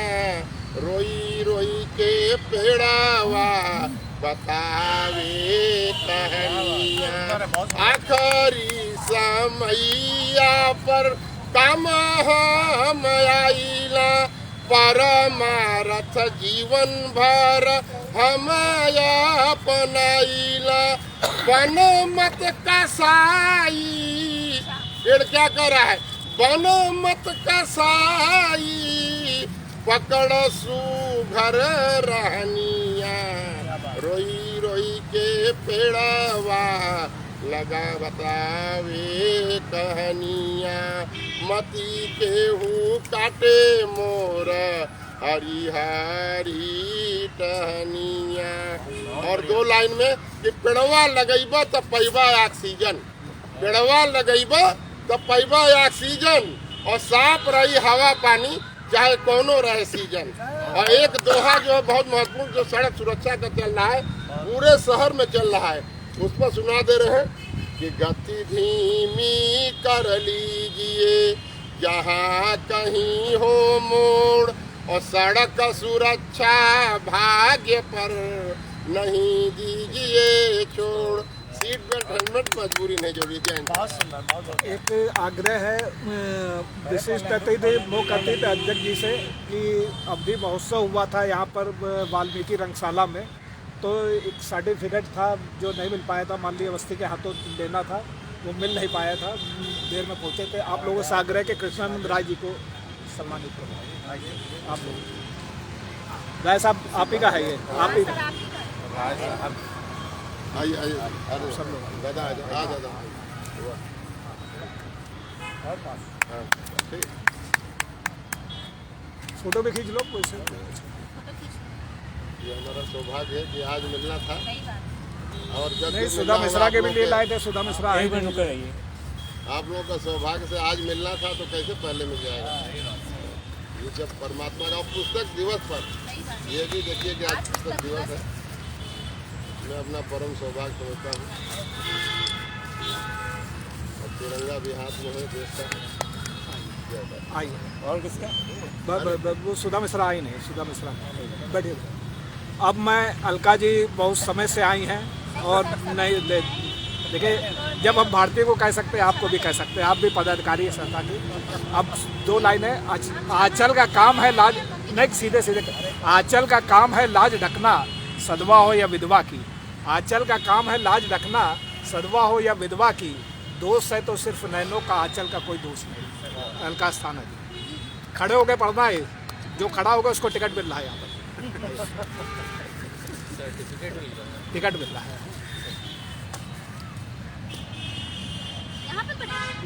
Speaker 10: रोई रोई के पेड़वा बतावे कहानिया। आखरी समैया पर काम हम आइला, परमारथ जीवन भर हम अपनाइला। बन मत कसाई, पेड़ क्या कर रहा है? बन मत कसाई, पकड़ सुघर रहनिया। रोई रोई के पेड़वा लगा बतावे कहानिया, मती केहू काटे मोर हरी हरी टहनिया। और 2 लाइन में कि पेड़वा लगैबा तो पैबा ऑक्सीजन, पेड़वा लगैबा तो पैबा ऑक्सीजन, और साफ रही हवा पानी चाहे कौनो रहे सीजन। और एक दोहा जो है बहुत महत्वपूर्ण, जो सड़क सुरक्षा का चल रहा है, पूरे शहर में चल रहा है, उस पर सुना दे रहे हैं कि गति धीमी कर लीजिए जहाँ कहीं हो मोड़, और सड़क सुरक्षा भाग्य पर नहीं दीजिए छोड़। सीट बेल्ट हेलमेट मजबूरी नहीं जोड़ी।
Speaker 1: एक आग्रह है विशिष्ट अतिथि मुख्य अतिथि अध्यक्ष जी से कि अवधि महोत्सव हुआ था यहाँ पर वाल्मीकि रंगशाला में, तो एक सर्टिफिकेट था जो नहीं मिल पाया था, माननीय अवस्थी के हाथों देना था, वो मिल नहीं पाया था, देर में पहुँचे थे। आप लोगों से आग्रह के कृष्णानंद राय जी को सम्मानित करो। आप लोग राय साहब आप ही का है ये, आप ही का।
Speaker 10: आइए अरे सब लोग दादा आ दादा। हाँ ठीक,
Speaker 1: फोटो भी खींच लो वैसे।
Speaker 10: ये हमारा सौभाग्य है कि आज मिलना था, और जब
Speaker 1: नहीं सुधा मिश्रा के भी लिए लाए थे, सुधा मिश्रा आई नहीं।
Speaker 10: आप लोगों का सौभाग्य से आज मिलना था, तो कैसे पहले मिल जाएगा। ये जब परमात्मा का पुस्तक दिवस पर, ये भी देखिए कि आज पुस्तक दिवस है, मैं अपना परम सौभाग्य समझता हूँ। और तिरंगा भी हाथ में है देश का।
Speaker 1: आई और किसका वो सुधा मिश्रा आई नहीं, सुधा मिश्रा बैठिए। अब मैं अलका जी बहुत समय से आई हैं और नहीं देखिए, जब हम भारतीय को कह सकते हैं आपको भी कह सकते हैं, आप भी पदाधिकारी है संस्था की। अब दो लाइनें, आंचल का काम है लाज, नहीं सीधे सीधे, आंचल का काम है लाज ढकना, सदवा हो या विधवा की। आंचल का काम है लाज ढकना, सदवा हो या विधवा की। दोष है तो सिर्फ नैनों का, आंचल का कोई दोष नहीं। अलका स्थान है, खड़े हो गए पढ़ना है, जो खड़ा होगा उसको टिकट मिल रहा है, यहाँ पर टिकट मिल रहा है।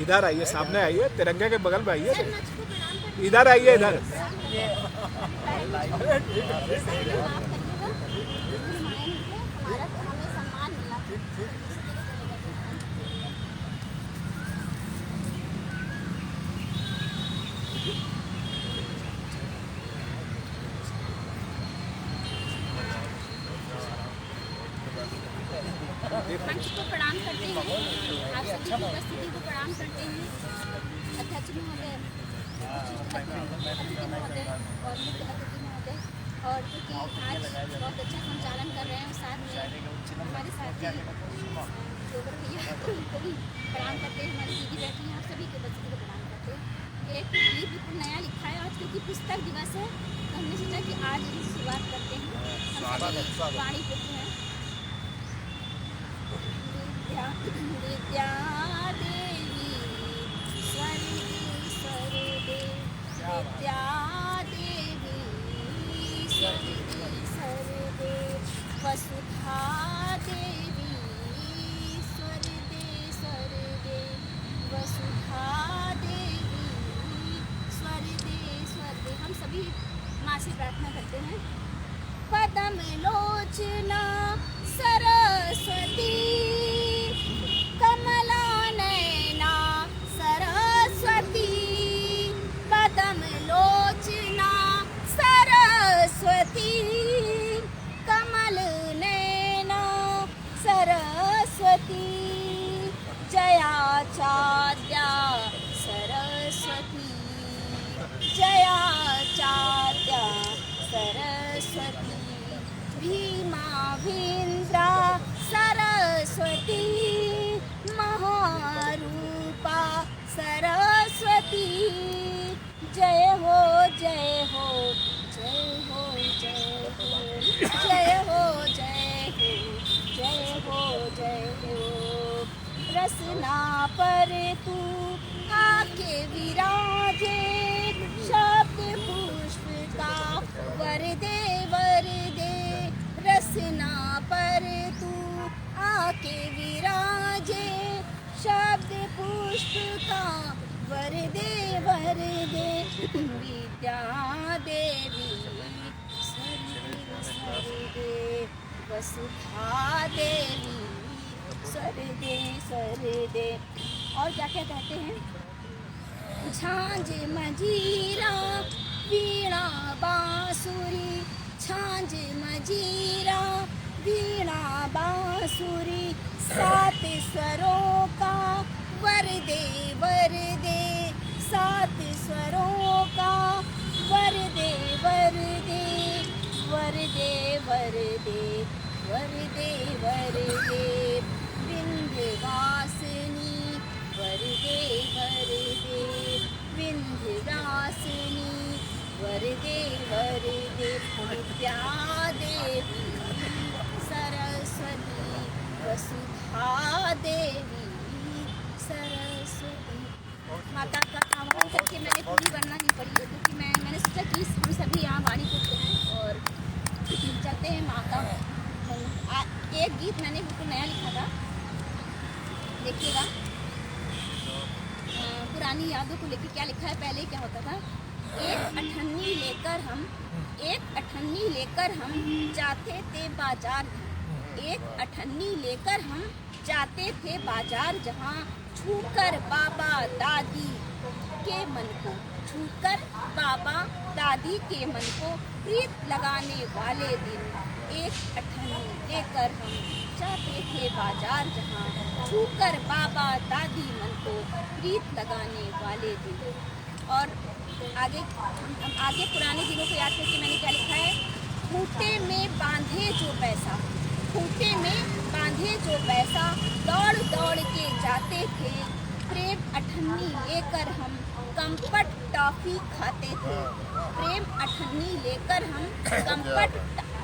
Speaker 1: इधर आइए, सामने आइए, तिरंगे के बगल में आइए, इधर आइए, इधर।
Speaker 8: मंच को प्रणाम करते हैं, आप सभी की उपस्थिति को प्रणाम करते हैं। अध्यक्ष महोदय, अतिथि महोदय और मुख्य अतिथि महोदय, और क्योंकि आज बहुत अच्छा संचालन कर रहे हैं, साथ में हमारे साथी जोगर भैया उनको भी प्रणाम करते हैं। हमारी दीदी बैठी हैं, आप सभी की उपस्थिति को प्रणाम करते हैं। एक गीत बिल्कुल नया लिखा है आज, क्योंकि पुस्तक दिवस है, तो हमने सोचा कि आज शुरुआत करते हैं। हम सभी वाणी पुत्र हैं। विद्या देवी स्वर्गे विद्या देवी स्वर्गे वसुधा देवी स्वर्गे वसुधा देवी स्वर्गे। हम सभी माँ से प्रार्थना करते हैं। पदम लोचना सरस्वती, कमला नयना सरस्वती, पदम लोचना सरस्वती, कमल नयना सरस्वती, जयाचार्या सरस्वती, जयाचार्या सरस्वती, भीमा भीन्द्रा सरस्वती, महारूपा सरस्वती। जय हो जय हो जय हो जय हो जय हो जय हो जय हो जय हो। रसना पर तू आके विराजे, शब्द पुष्प का वरदे वरदे। रसना पर तू आके विराजे, शब्द पुष्प का वरदे वरदे। विद्या देवी सरदे वसुधा देवी सरदे। और क्या क्या कहते हैं। झांझ मंजीरा वीणा बांसुरी छांझ मजीरा, वीणा बांसुरी सात स्वरों का वरदे वरदे, सात स्वरों का वरदे वरदे, वरदे वरदे, वरदे वरदे, विंध्यवासिनी वरदे वरदे, विंध्यवासिनी वरदे वरदे, विद्या देवी सरस्वती, वसुधा देवी सरस्वती। माता का आह्वान करके मैंने पूरी वर्णना नहीं पढ़ी है, क्योंकि मैंने सोचा कि हम सभी यहाँ वाणी पुत्र हैं और चलते हैं माँ का। एक गीत मैंने बिल्कुल नया लिखा था, देखिएगा। पुरानी यादों को लेकर क्या लिखा है। पहले क्या होता था, एक अठन्नी लेकर हम जाते थे बाजार, एक अठन्नी लेकर हम जाते थे बाजार, जहाँ छूकर बाबा दादी के मन को, छूकर बाबा दादी के मन को प्रीत लगाने वाले दिन, एक अठन्नी लेकर हम जाते थे बाजार, जहाँ छूकर बाबा दादी मन को प्रीत लगाने वाले दिन। और आगे पुराने दिनों को याद करके मैंने क्या लिखा है, खूंटे में बांधे जो पैसा, खूंटे में बांधे जो पैसा, दौड़ दौड़ के जाते थे, प्रेम अठन्नी लेकर हम कंपट टॉफी खाते थे, प्रेम अठन्नी लेकर हम कंपट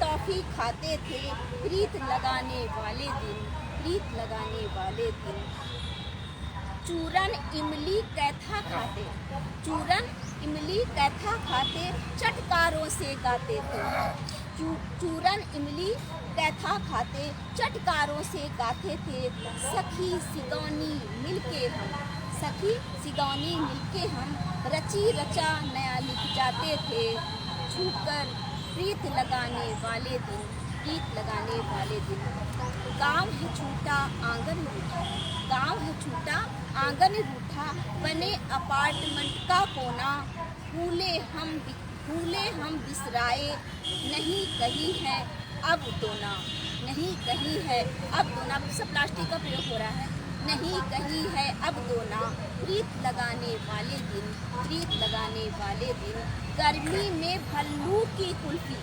Speaker 8: टॉफी खाते थे, प्रीत लगाने वाले दिन, प्रीत लगाने वाले दिन। चूरन इमली कैथा खाते, चूरन इमली कैथा खाते, चटकारों से गाते थे, चूरन इमली कैथा खाते, चटकारों से गाते थे, सखी सिगौनी मिलके हम, सखी सिगौनी मिलके हम, रची रचा नया लिख जाते थे, छूकर प्रीत लगाने वाले दिन, प्रीत लगाने वाले दिन। गाँव है छूटा आंगन रूठा, गाँव है छूटा आंगन रूठा, बने अपार्टमेंट का कोना, भूले हम बिसराए, नहीं कही है अब दोना, नहीं कही है अब दोना, सब प्लास्टिक का प्रयोग हो रहा है, नहीं कही है अब दोना, प्रीत लगाने वाले दिन, प्रीत लगाने वाले दिन। गर्मी में भल्लू की कुल्फी,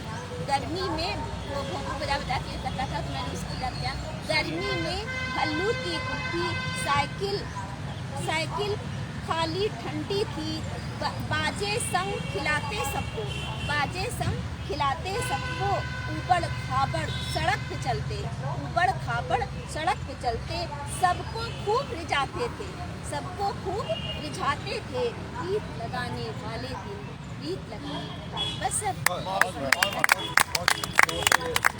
Speaker 8: गर्मी में वो भोंपू बजा बजा के करता था, तो मैंने उसकी याद किया। गर्मी में भल्लू की कुल्फी, साइकिल खाली ठंडी थी, बाजे संग खिलाते सबको, बाजे संग खिलाते सबको, ऊबड़ खाबड़ सड़क पे चलते, ऊबड़ खाबड़ सड़क पे चलते, सबको खूब रिझाते थे, सबको खूब रिझाते थे, गीत लगाने वाले दिन, गीत लगाने। बस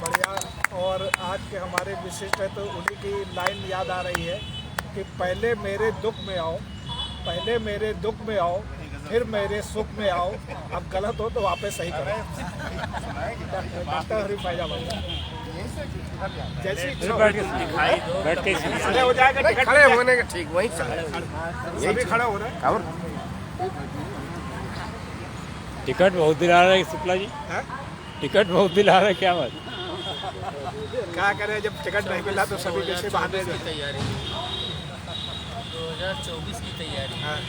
Speaker 1: बढ़िया। और आज के हमारे विशिष्ट है, तो उन्हीं की लाइन याद आ रही है कि पहले मेरे दुख में आओ, पहले मेरे दुख में आओ, फिर मेरे सुख में आओ। अब गलत हो तो वापस सही करो। डॉक्टर हरी फैजाबाद जैसी
Speaker 2: बैठ के
Speaker 1: खड़े हो जाएगा, टिकट
Speaker 7: खड़े होने का ठीक वहीं
Speaker 1: सभी खड़े हो रहे हैं।
Speaker 7: और
Speaker 2: टिकट बहुत दिला रहे हैं शुक्ला जी,
Speaker 1: हैं?
Speaker 2: टिकट बहुत दिला रहे हैं, क्या बात।
Speaker 1: क्या करें, जब टिकट नहीं मिला तो सभी कैसे बहाने दें।
Speaker 5: तैयारी 2024 की तैयारी।
Speaker 1: हाँ।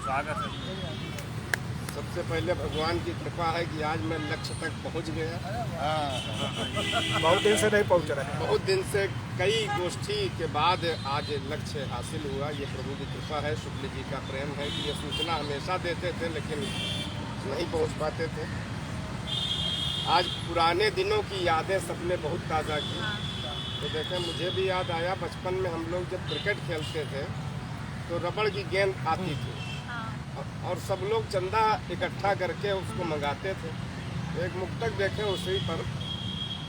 Speaker 4: स्वागत है।
Speaker 10: सबसे पहले भगवान की कृपा है कि आज मैं लक्ष्य तक पहुंच गया।
Speaker 1: बहुत दिन से नहीं पहुंच रहे हैं।
Speaker 10: बहुत दिन से कई गोष्ठी के बाद आज लक्ष्य हासिल हुआ। ये प्रभु की कृपा है, शुक्ल जी का प्रेम है कि ये सूचना हमेशा देते थे लेकिन नहीं पहुंच पाते थे। आज पुराने दिनों की यादें सबने बहुत ताज़ा की। तो देखें, मुझे भी याद आया बचपन में हम लोग जब क्रिकेट खेलते थे तो रबड़ की गेंद आती थी और सब लोग चंदा इकट्ठा करके उसको मंगाते थे। एक मुक्तक देखे उसी पर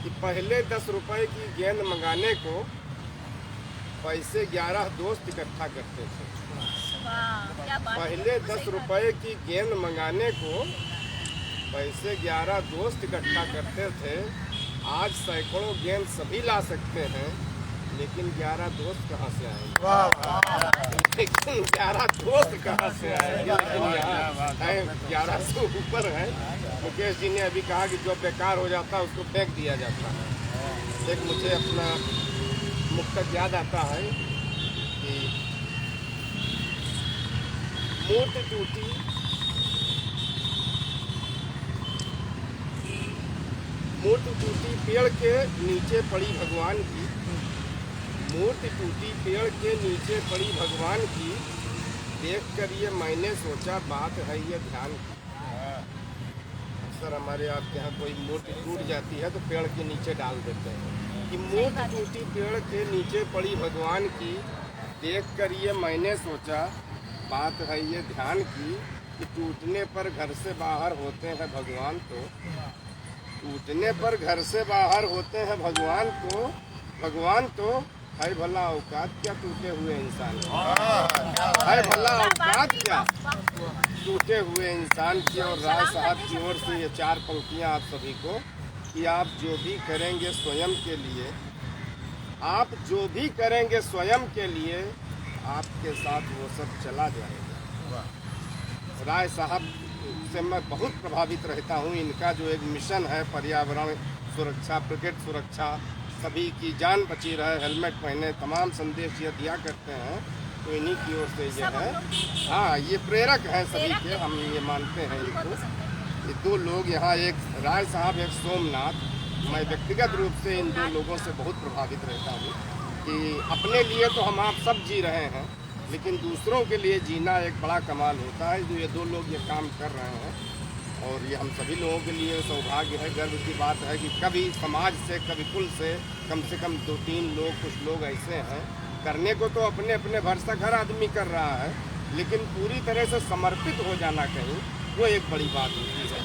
Speaker 10: कि पहले 10 रुपए की गेंद मंगाने को पैसे 11 दोस्त इकट्ठा करते थे। पहले 10 रुपए की गेंद मंगाने को पैसे 11 दोस्त इकट्ठा करते थे। आज सैकड़ों गेंद सभी ला सकते हैं, लेकिन 11 दोस्त कहाँ से आएंगे? लेकिन 11 दोस्त कहाँ से आएंगे? लेकिन यहाँ है 1100 ऊपर है। मुकेश जी ने अभी कहा कि जो बेकार हो जाता है उसको फेंक दिया जाता है। एक मुझे अपना मुक्तक याद आता है कि मूर्ति टूटी पेड़ के नीचे पड़ी भगवान की, मूर्ति टूटी पेड़ के नीचे पड़ी भगवान की, देख कर ये मैंने सोचा बात है ये ध्यान की। अक्सर हमारे आपके यहाँ कोई मूर्ति टूट जाती है तो पेड़ के नीचे डाल देते हैं कि मूर्ति टूटी पेड़ के नीचे पड़ी भगवान की, देख कर ये मैंने सोचा बात है ये ध्यान की कि टूटने पर घर से बाहर होते हैं भगवान, तो टूटने पर घर से बाहर होते हैं भगवान तो है भला औकात क्या टूटे हुए इंसान, है भला औकात क्या टूटे हुए इंसान की। और राय साहब की ओर से ये 4 पंक्तियाँ आप सभी को कि आप जो भी करेंगे स्वयं के लिए, आप जो भी करेंगे स्वयं के लिए, आपके साथ वो सब चला जाएगा। राय साहब से मैं बहुत प्रभावित रहता हूँ। इनका जो एक मिशन है पर्यावरण सुरक्षा, प्रकृति सुरक्षा, सभी की जान बची रहे, हेलमेट पहने, तमाम संदेश ये दिया करते हैं, तो इन्हीं की ओर से ये है। हाँ, ये प्रेरक हैं सभी के, हम ये मानते हैं इनको। ये 2 लोग यहाँ, एक राय साहब, एक सोमनाथ। मैं व्यक्तिगत रूप से इन 2 लोगों से बहुत प्रभावित रहता हूँ कि अपने लिए तो हम आप सब जी रहे हैं, लेकिन दूसरों के लिए जीना एक बड़ा कमाल होता है। जो ये 2 लोग ये काम कर रहे हैं, और ये हम सभी लोगों के लिए सौभाग्य है, गर्व की बात है कि कभी समाज से, कभी कुल से कम 2-3 लोग, कुछ लोग ऐसे हैं, करने को तो अपने अपने भरसा हर आदमी कर रहा है, लेकिन पूरी तरह से समर्पित हो जाना कहीं, वो एक बड़ी बात होती है।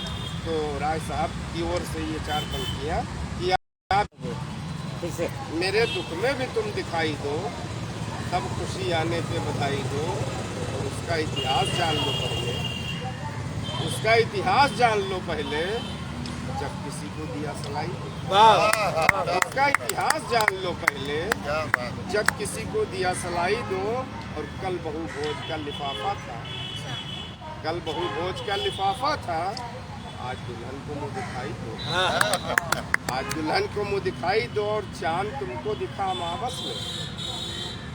Speaker 10: तो राय साहब की ओर से ये 4 पंक्तियाँ कि आप मेरे दुख में भी तुम दिखाई दो, तब खुशी आने पे बधाई दो, और उसका इतिहास जान लो पहले, उसका इतिहास जान लो पहले, जब किसी को दिया सलाई। उसका इतिहास जान लो पहले, जब किसी को दिया सलाई दो। और कल बहू भोज का लिफाफा था, कल बहू भोज का लिफाफा था, आज दुल्हन को मुँह दिखाई दो, आज दुल्हन को मुँह दिखाई दो। और चांद तुमको दिखा अमावस में,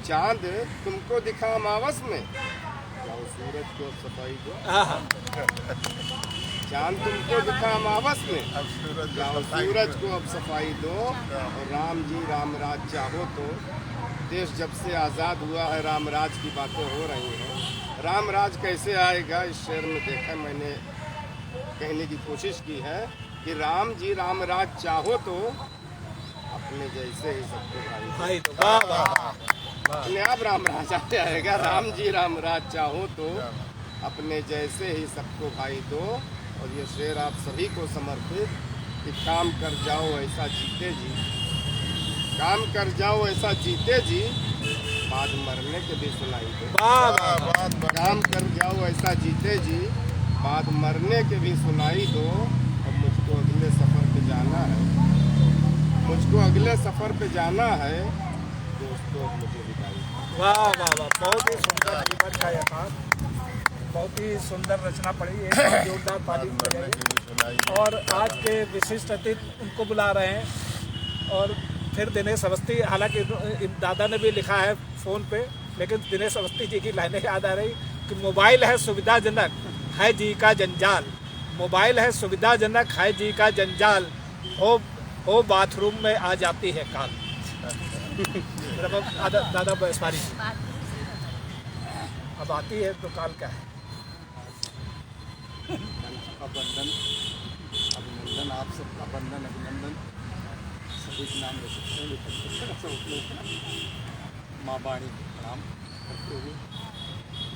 Speaker 10: चांद तुमको दिखा अमावस में, जाओ सूरज को सफाई दो। चांद तुमको दिखा अमावस में, जाओ सूरज को अब सफाई दो। और राम जी राम राज चाहो तो, देश जब से आज़ाद हुआ है राम राज की बातें हो रही हैं। राम राज कैसे आएगा, इस शेर में देखा, मैंने कहने की कोशिश की है कि राम जी राम राज चाहो तो अपने जैसे ही सबको भाई दो। अपने आप राम राज आ जाएगा। राम जी राम राज चाहो तो अपने जैसे ही सबको भाई दो। और ये शेर आप सभी को समर्पित कि काम कर जाओ ऐसा जीते जी, काम कर जाओ ऐसा जीते जी, बाद मरने के भी सुनाई दो। काम कर जाओ ऐसा जीते जी, बाद मरने के भी सुनाई दो। अब मुझको अगले सफ़र पे जाना है, मुझको अगले सफ़र पे जाना है, दोस्तों मुझे विदाई।
Speaker 1: वाह वाह वाह, बहुत ही सुंदर जीवन का यथार्थ, बहुत ही सुंदर रचना पड़ी, एक जोरदार ताली बजाई। और आज के विशिष्ट अतिथि उनको बुला रहे हैं। और फिर दिनेश अवस्थी, हालांकि दादा ने भी लिखा है फ़ोन पे, लेकिन दिनेश अवस्थी जी की लाइनें याद आ रही कि मोबाइल है सुविधाजनक, है जी का जंजाल, मोबाइल है सुविधाजनक, है जी का जंजाल, हो बाथरूम में आ जाती है काल। दादा बैसवारी अब आती है तो काल क्या है।
Speaker 3: वंदन, अभिनंदन, आप सबका वंदन अभिनंदन, सभी के नाम ले सकते हैं। माँ वाणी को प्रणाम करते हुए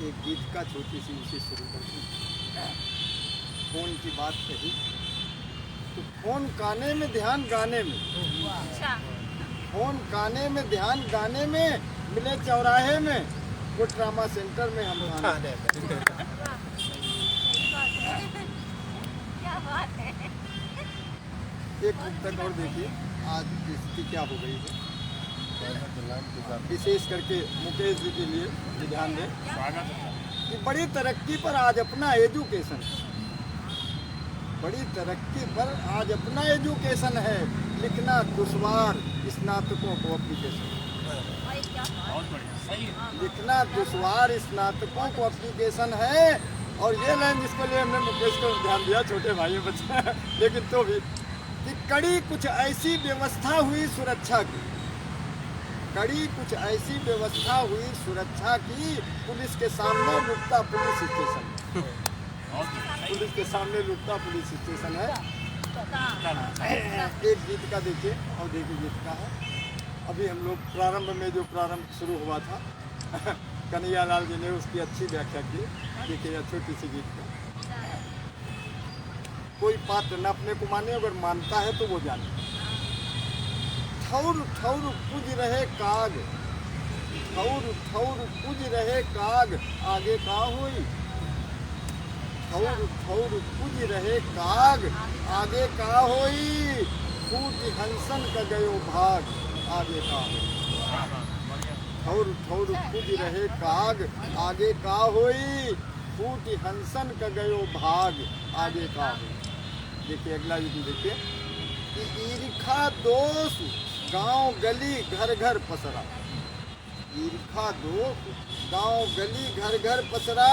Speaker 3: एक गीत का छोटी सी उसे शुरू करते हैं। फोन की बात कही तो फोन काने में ध्यान गाने में, फोन काने में ध्यान गाने में, मिले चौराहे में, वो ट्रामा सेंटर में हम एक तक और देखिए आज स्थिति क्या हो गई है। विशेष करके मुकेश जी के लिए भी ध्यान दें कि बड़ी तरक्की पर आज अपना एजुकेशन, बड़ी तरक्की पर आज अपना एजुकेशन है, लिखना दुश्वार स्नातकों को एप्लीकेशन, लिखना दुश्वार स्नातकों को एप्लीकेशन है। और ये लाइन जिसके लिए हमने मुकेश को ध्यान दिया, छोटे भाई बच्चे लेकिन तो भी कि कड़ी कुछ ऐसी व्यवस्था हुई सुरक्षा की, कड़ी कुछ ऐसी व्यवस्था हुई सुरक्षा की, पुलिस के सामने लुटता पुलिस स्टेशन, पुलिस के सामने लुटता पुलिस स्टेशन है। एक गीत का देखिए और देखिए गीत का है, अभी हम लोग प्रारंभ में जो प्रारंभ शुरू हुआ था कन्हैया लाल जी ने उसकी अच्छी व्याख्या की। देखिए छोटी सी गीत का, कोई पात्र न अपने को माने, अगर मानता है तो वो जाने। ठौर ठौर कुज रहे काग, ठौर ठौर कुज रहे काग, आगे का होई। ठौर ठौर कुज रहे काग, आगे का होई। फूट हंसन का गयो भाग, आगे का होई। ठौर ठौर कुज रहे काग, आगे का होई। फूट हंसन का गयो भाग, आगे का होई। देखिए अगला युद्ध देखिए कि ईर्खा दोष गांव गली घर घर पसरा, ईर्खा दोष गांव गली घर घर पसरा।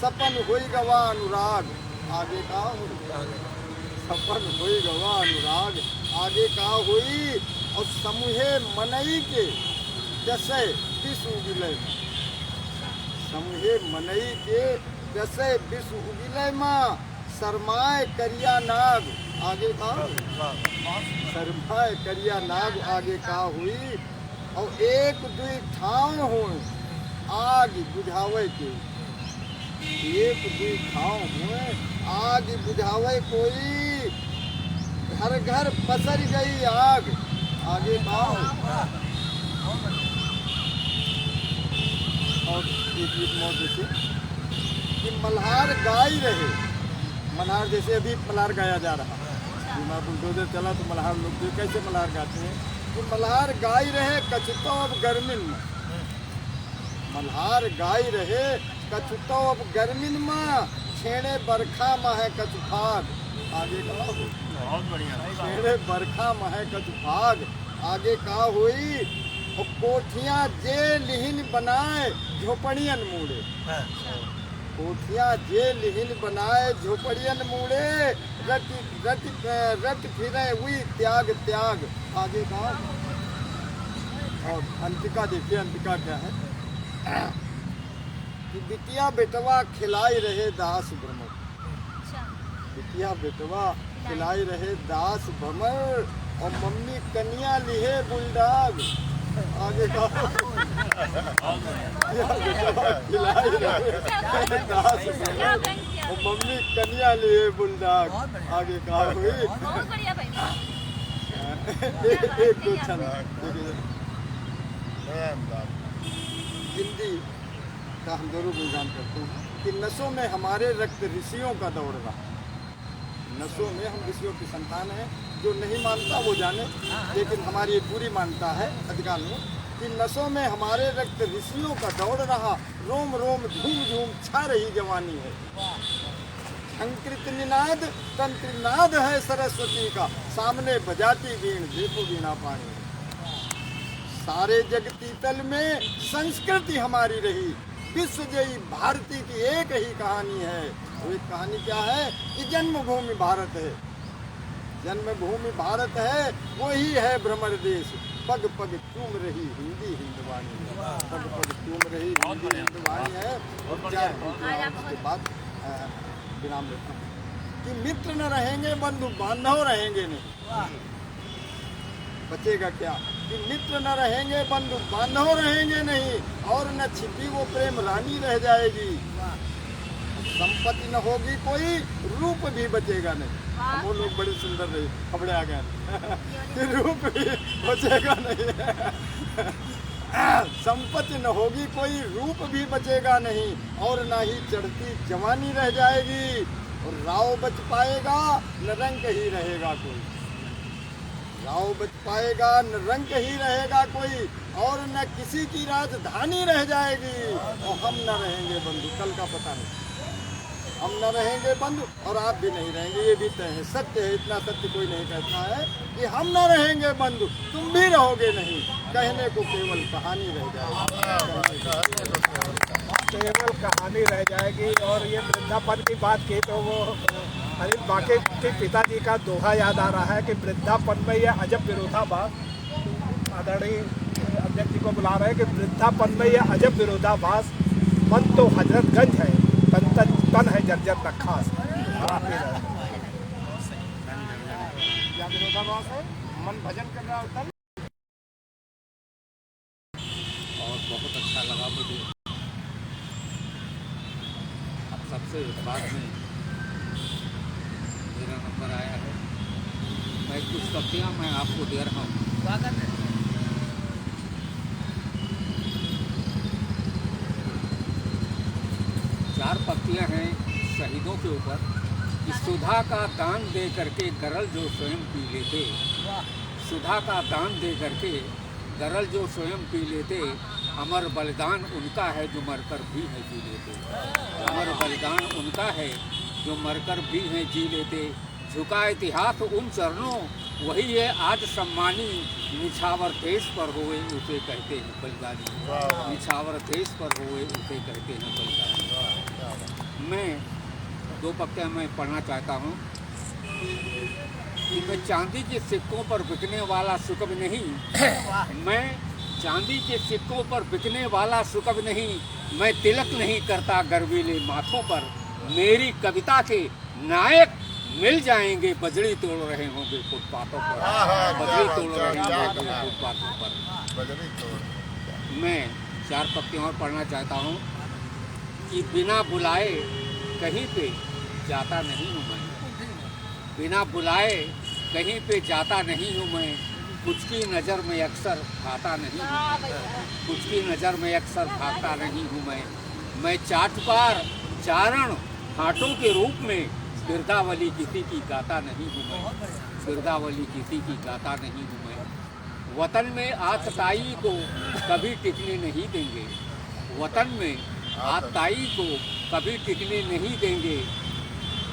Speaker 3: सपन होई गवा अनुराग, आगे का होई। सपन होई गवा अनुराग, आगे का होई। और समूहे मनई के जैसे विश्व उगिले, समूहे मनई के जैसे विश्व उगिले माँ। शर्माए करिया नाग, आगे का शर्माए करिया नाग, आगे का हुई। और एक दुई ठाव हो आग बुझावे के, एक दुई ठाव हो आग बुझावे कोई। घर घर पसर गई आग, आगे का। और एक गीत मौत देखिए कि मल्हार गाई रहे, मल्हार जैसे अभी मल्हार गाया जा रहा, बीमार बुलडोजर चला तो मल्हार लोग जो कैसे मल्हार गाते हैं कि मल्हार गाई रहे कछुतो अब गर्मिन में, मल्हार गाई रहे कछुतो अब गर्मिन में। छेड़े बरखा में है कछुफाग, आगे का बहुत बढ़िया। छेड़े बरखा में है कछुफाग, आगे का हुई। और कोठियाँ जे लिहिन बनाए झोपड़ियन मूड़े, कोठियाँ जे लिहिन बनाए झोपड़ियन मूड़े। रट रट रट फिरे हुई त्याग त्याग, आगे का। और अंतिका देखिए, अंतिका क्या है कि बिटिया बेटवा खिलाई रहे दास भ्रमर, बिटिया बेटवा खिलाई रहे दास भ्रमर। और मम्मी कन्या लिहे बुलडाग, आगे का। खिलाई रहे दास भ्रमर और मम्मी कन्या लिए बुलडाग, आगे का हुई। एक दो छंद हिंदी का हम जरूर गुणगान करते हैं कि नसों में हमारे रक्त ऋषियों का दौड़ रहा, नसों में हम ऋषियों की संतान हैं। जो नहीं मानता वो जाने, लेकिन हमारी ये पूरी मानता है अधिकार में कि नसों में हमारे रक्त ऋषियों का दौड़ रहा। रोम रोम झूम झूम छा रही जवानी है। अंकृत निनाद तंत्र नाद है सरस्वती का, सामने बजाती वीण देखो वीणा पानी। सारे जगती तल में संस्कृति हमारी रही, विश्व जयी भारती की एक ही कहानी है। वो एक कहानी क्या है कि जन्मभूमि भारत है, जन्मभूमि भारत है, वही है भ्रमर देश। पग पग चूम रही हिंदी हिंदवाणी है, पग पग चूम रही हिंदी हिंदवाणी है। और क्या उसके बाद विराम लेता हूँ कि मित्र न रहेंगे बंधु बांधव रहेंगे नहीं, बचेगा क्या कि मित्र न रहेंगे बंधु बांधव रहेंगे नहीं। और न छिपी वो प्रेम रानी रह जाएगी। संपत्ति न होगी कोई, रूप भी बचेगा नहीं। वो लोग बड़े सुंदर रहे, कपड़े आ गए रूप भी बचेगा नहीं। संपत्ति न होगी कोई, रूप भी बचेगा नहीं। और ना ही चढ़ती जवानी रह जाएगी। और राव बच पाएगा न रंग ही रहेगा कोई। गाँव बच पाएगा न रंग ही रहेगा कोई, और न किसी की राजधानी रह जाएगी, और हम न रहेंगे बंधु, कल का पता नहीं। हम न रहेंगे बंधु और आप भी नहीं रहेंगे, ये भी तय है, सत्य है, इतना सत्य कोई नहीं कहता है कि हम न रहेंगे बंधु, तुम भी रहोगे नहीं, कहने को केवल कहानी रह जाएगी,
Speaker 1: केवल कहानी रह जाएगी। और ये वृद्धापन की बात की तो वो अनिल बाके के पिताजी का दोहा याद आ रहा है कि वृद्धापन में यह अजब विरोधाभास, आदरणीय अध्यक्ष जी को बुला रहे हैं कि वृद्धापन में यह अजब विरोधाभास, मन तो हजरतगंज है, तन है जर्जर नक्खास। क्या विरोधाभास है? मन भजन कर रहा है,
Speaker 5: और बहुत अच्छा लगा मुझे अब सबसे बाद में मेरा नंबर आया है। मैं कुछ कवियाँ मैं आपको दे रहा हूँ। स्वागत है। चार पत्तियाँ हैं शहीदों के ऊपर कि सुधा का दान दे करके गरल जो स्वयं पी लेते, सुधा का दान दे करके गरल जो स्वयं पी लेते, अमर बलिदान उनका है जो मरकर भी है जी लेते, अमर बलिदान उनका है जो मरकर भी है जी लेते, झुका इतिहास उन चरणों वही है आज सम्मानी, निछावर देश पर हुए उसे कहते हैं बलिदानी, निछावर देश पर हुए उसे कहते हैं बलिदानी। मैं दो पक्तियाँ मैं पढ़ना चाहता हूँ कि मैं चांदी के सिक्कों पर बिकने वाला सुकब नहीं, मैं चांदी के सिक्कों पर बिकने वाला सुकब नहीं, मैं तिलक नहीं करता गर्वीले माथों पर, मेरी कविता के नायक मिल जाएंगे बजड़ी तोड़ रहे होंगे फुटपाथों पर, बजड़ी तोड़ रहे होंगे फुटपाथों पर। मैं चार पक्तियाँ और पढ़ना चाहता हूँ कि बिना बुलाए कहीं पे जाता नहीं हूँ मैं, बिना बुलाए कहीं पे जाता नहीं हूँ मैं, कुछ की नज़र में अक्सर भाता नहीं हूँ, कुछ की नज़र में अक्सर भागता नहीं हूँ मैं चाट पार चारण हाटों के रूप में बिरदावली किसी की गाता नहीं हूँ मैं, बिरदावली किसी की गाता नहीं हूँ मैं। वतन में आतताई को कभी टिकने नहीं देंगे, वतन में आतताई को कभी टिकने नहीं देंगे,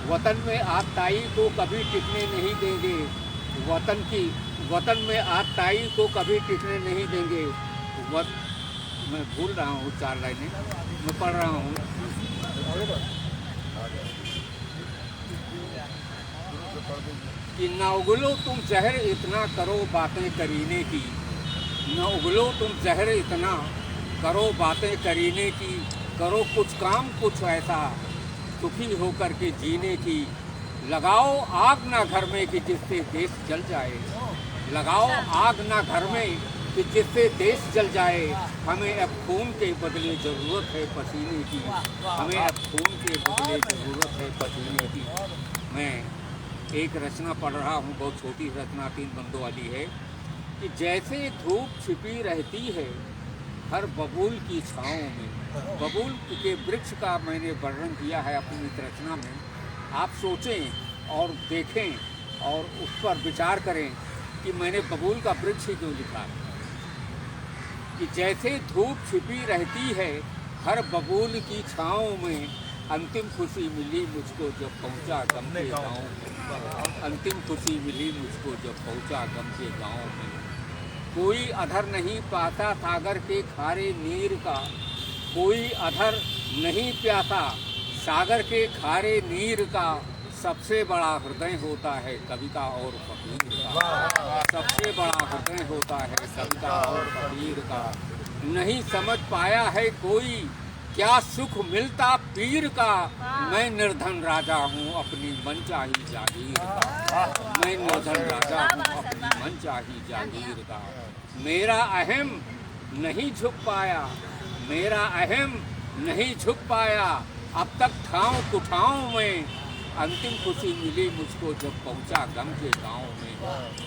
Speaker 5: वतन में आतताई को कभी टिकने नहीं देंगे, वतन में आतताई को कभी टिकने नहीं देंगे। मैं भूल रहा हूँ चार लाइनें, मैं पढ़ रहा हूँ। कि न उगलो तुम जहर इतना करो बातें करीने की, न उगलो तुम जहर इतना करो बातें करीने की, करो कुछ काम कुछ ऐसा सुखी होकर के जीने की, लगाओ आग ना घर में कि जिससे देश जल जाए, लगाओ आग ना घर में कि जिससे देश जल जाए, हमें अब खून के बदले ज़रूरत है पसीने की, हमें अब खून के बदले ज़रूरत है पसीने की। मैं एक रचना पढ़ रहा हूँ, बहुत छोटी रचना 3 बंदों वाली है कि जैसे धूप छिपी रहती है हर बबूल की छाँव में, बबूल के वृक्ष का मैंने वर्णन किया है अपनी इस रचना में। आप सोचें और देखें और उस पर विचार करें कि मैंने बबूल का वृक्ष ही क्यों लिखा है। कि जैसे धूप छिपी रहती है हर बबूल की छाँव में, अंतिम खुशी मिली मुझको जब पहुंचा गम के गाँव में, अंतिम खुशी मिली मुझको जब पहुंचा गम के गाँव में। कोई अधर नहीं पाता सागर के खारे नीर का, कोई अधर नहीं प्यासा सागर के खारे नीर का, सबसे बड़ा हृदय होता है कविता और फकीर का, सबसे बड़ा हृदय होता है कविता और फकीर का। नहीं समझ पाया है कोई क्या सुख मिलता पीर का, मैं निर्धन राजा हूँ अपनी मनचाही जागीर का, मैं निर्धन राजा हूँ अपनी मनचाही जागीर का। मेरा अहम नहीं झुक पाया, मेरा अहम नहीं झुक पाया, अब तक ठाव कुठाओं में, अंतिम खुशी मिली मुझको जब पहुँचा गम के गाँव में,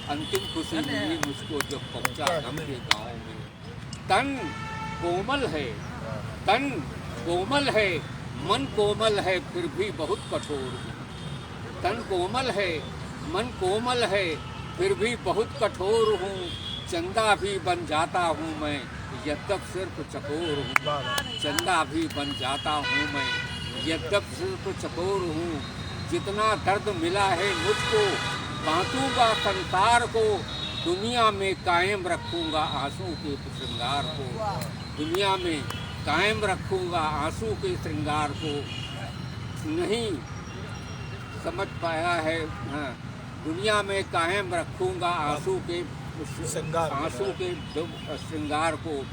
Speaker 5: अंतिम खुशी मिली मुझको जब पहुँचा गम के गाँव में। तन कोमल है, तन कोमल है, मन कोमल है फिर भी बहुत कठोर हूँ, तन कोमल है मन कोमल है फिर भी बहुत कठोर हूँ, चंदा भी बन जाता हूँ मैं, यद्यप सिर्फ चकोर हूँ। चंदा भी बन जाता हूँ मैं, यद्यप सिर्फ चकोर हूँ। जितना दर्द मिला है मुझको, बांटूंगा संसार को, दुनिया में कायम रखूंगा आंसू के श्रृंगार को। दुनिया में कायम रखूंगा आंसू के श्रृंगार को। नहीं समझ पाया है, हाँ, दुनिया में कायम रखूंगा आंसू के श्रृंगार को।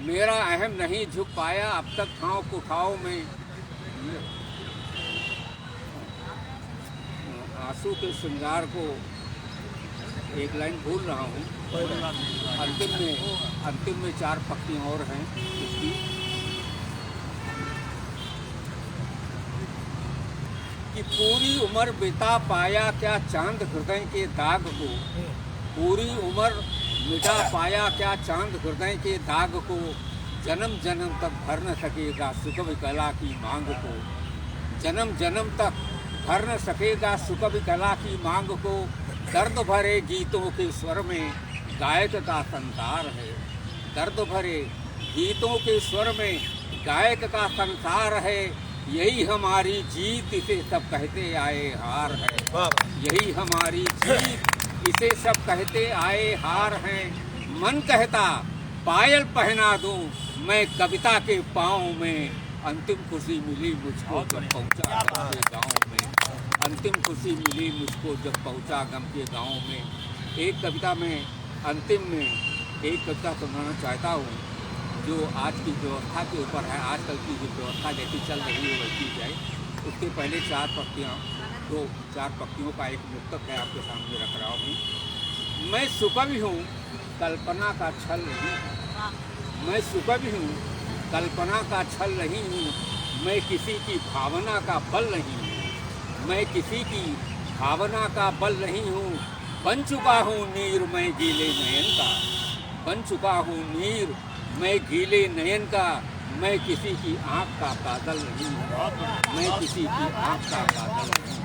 Speaker 5: मेरा अहम नहीं झुक पाया अब तक ठाव कुठाव में, आंसू के श्रृंगार को। एक लाइन भूल रहा हूँ, अंतिम में 4 पंक्तियाँ और हैं इसकी। कि पूरी उम्र बिता पाया क्या चांद हृदय के दाग को, पूरी उम्र मिटा पाया क्या चांद हृदय के दाग को, जन्म जन्म तक भर न सकेगा सुकवि कला की मांग को। जन्म जन्म तक भर न सकेगा सुकवि कला की मांग को। दर्द भरे गीतों के स्वर में गायक का संसार है। दर्द भरे गीतों के स्वर में गायक का संसार है। यही हमारी जीत इसे सब कहते आए हार है। यही हमारी जीत इसे सब कहते आए हार है। मन कहता पायल पहना दूं मैं कविता के पाँव में, अंतिम खुशी मिली मुझको जब पहुंचा गम के गाँव में। अंतिम खुशी मिली मुझको जब पहुंचा गम के गाँव में। एक कविता में अंतिम में एक कविता सुनाना चाहता हूँ जो आज की व्यवस्था के ऊपर है। आजकल की जो व्यवस्था जैसी चल रही है वैसी जाए। उसके पहले 4 पंक्तियाँ, 4 पंक्तियों का एक मुक्तक है आपके सामने रख रहा हूँ। मैं सुकवि हूँ कल्पना का छल नहीं, मैं सुकवि हूँ कल्पना का छल नहीं हूँ। मैं किसी की भावना का बल नहीं हूँ, मैं किसी की भावना का बल नहीं हूँ। बन चुका हूँ नीर मैं गीले नयन का, बन चुका हूँ नीर मैं गीले नयन का। मैं किसी की आँख का काजल नहीं हूँ, मैं किसी की आँख का काजल नहीं हूँ।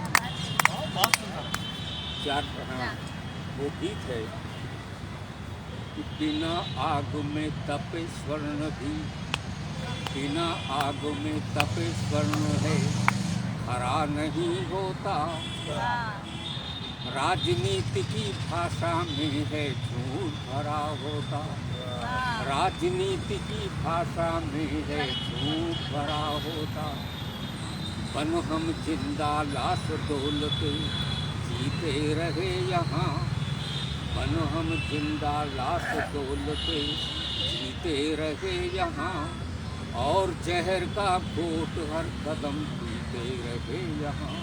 Speaker 5: 4 हाँ वो गीत है। बिना आग में तपे स्वर्ण भी, बिना आग में तपे स्वर्ण है, हरा नहीं होता। राजनीति की भाषा में है झूठ भरा होता। राजनीति की भाषा में है झूठ भरा होता। बन हम जिंदा लाश दौलते जीते रहे यहाँ, बन हम जिंदा लाश दौलते जीते रहे यहाँ। और जहर का घोट हर कदम पीते रहे यहाँ,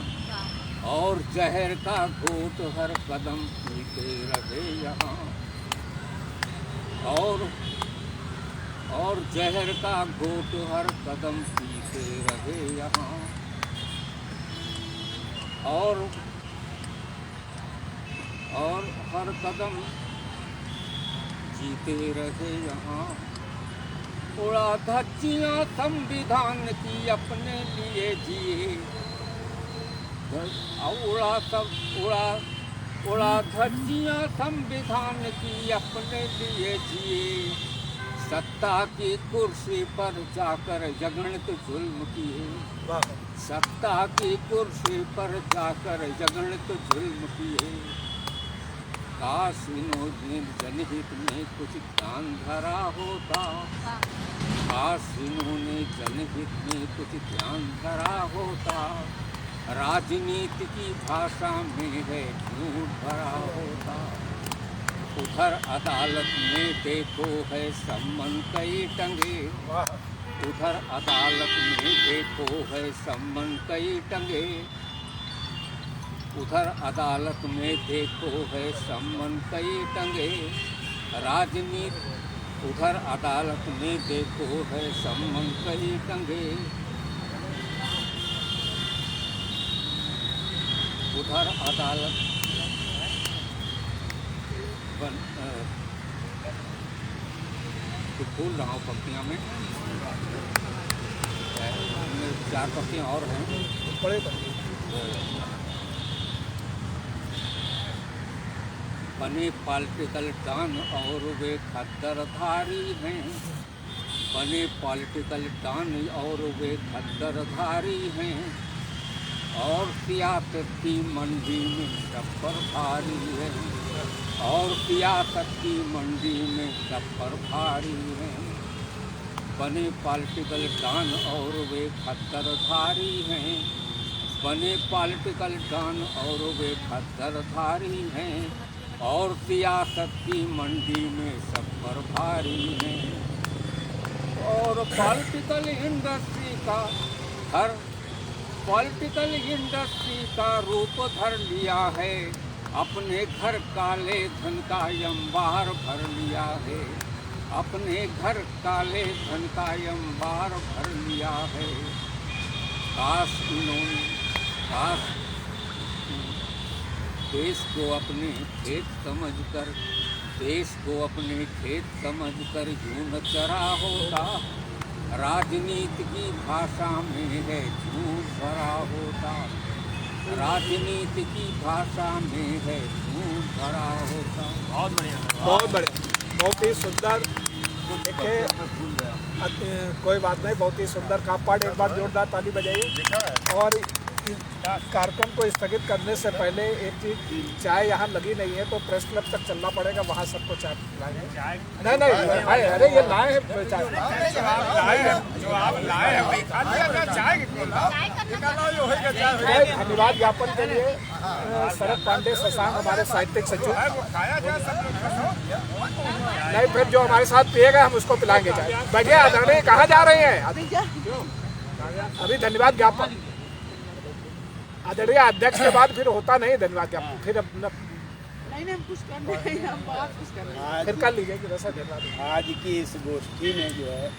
Speaker 5: और जहर का घोट हर कदम पीते रहे यहाँ। और जहर का घोट हर कदम पीते रहे यहाँ। और हर कदम जीते रहे यहाँ। उड़ा धज्जियाँ संविधान की अपने लिए जिए, उड़ा धज्जियाँ संविधान की अपने लिए जिए। सत्ता की कुर्सी पर जाकर जगणित जुल्म किए, सत्ता की कुर्सी पर जाकर जगणित जुल्म किए। काश इन्होंने जनहित में कुछ ध्यान धरा होता, काश इन्होंने जनहित में कुछ ध्यान धरा होता। राजनीति की भाषा में है झूठ भरा होता। उधर अदालत में देखो है सम्मन कई टंगे, उधर अदालत में देखो है सम्मन कई टंगे। उधर अदालत में देखो है सम्मन कई टंगे। राजनीति उधर अदालत में देखो है सम्मन कई टंगे। उधर अदालत भूल रहा हूँ पंक्तियाँ में, 4 पंक्तियाँ और हैं। बने पॉलिटिकल डॉन और वे खद्दरधारी हैं, बने पॉलिटिकल डॉन और वे खद्दरधारी हैं, और सियासत की मंडी में टप्पर भारी है, और सियासत की मंडी में टप्पर भारी है, बने पॉलिटिकल डॉन और वे खद्दरधारी हैं, बने पॉलिटिकल डॉन और वे खद्दरधारी हैं, और सियासत की मंडी में टप्पर भारी हैं, और पॉलिटिकल इंडस्ट्री का हर पॉलिटिकल इंडस्ट्री का रूप धर लिया है, अपने घर काले धन का अंबार भर लिया है, अपने घर काले धन का अंबार भर लिया है। काश इन्होंने काश देश को अपने खेत समझकर, देश को अपने खेत समझकर यूं न चरा होता, राजनीति की भाषा में है झूठ भरा होता, राजनीति की भाषा में है झूठ भरा होता।
Speaker 1: बहुत बढ़िया, बहुत बढ़िया, बहुत ही सुंदर। देखिए कोई बात नहीं, बहुत ही सुंदर का पाठ। एक बार जोरदार ताली बजाइए। और कार्यक्रम को स्थगित करने से पहले एक चीज, चाय यहाँ लगी नहीं है तो प्रेस क्लब तक चलना पड़ेगा, वहाँ सबको चाय पिलाएंगे। नहीं भाई, अरे ये लाए हैं चाय,
Speaker 7: जो आप लाए हैं वही खा लिया, चाय
Speaker 1: धन्यवाद ज्ञापन के लिए शरद पांडे शशांक हमारे साहित्यिक सचिव। नहीं, फिर जो हमारे साथ पिएगा हम उसको पिलाएंगे चाय। बैठिए आदरणीय, कहाँ जा रहे हैं अभी? धन्यवाद ज्ञापन आदरणीय अध्यक्ष के बाद फिर होता नहीं धन्यवाद ज्ञापन, फिर
Speaker 6: नहीं कुछ करना है, हम बात कुछ करना है,
Speaker 1: फिर कर लीजिए कि वैसा धन्यवाद।
Speaker 3: आज की इस गोष्ठी में जो है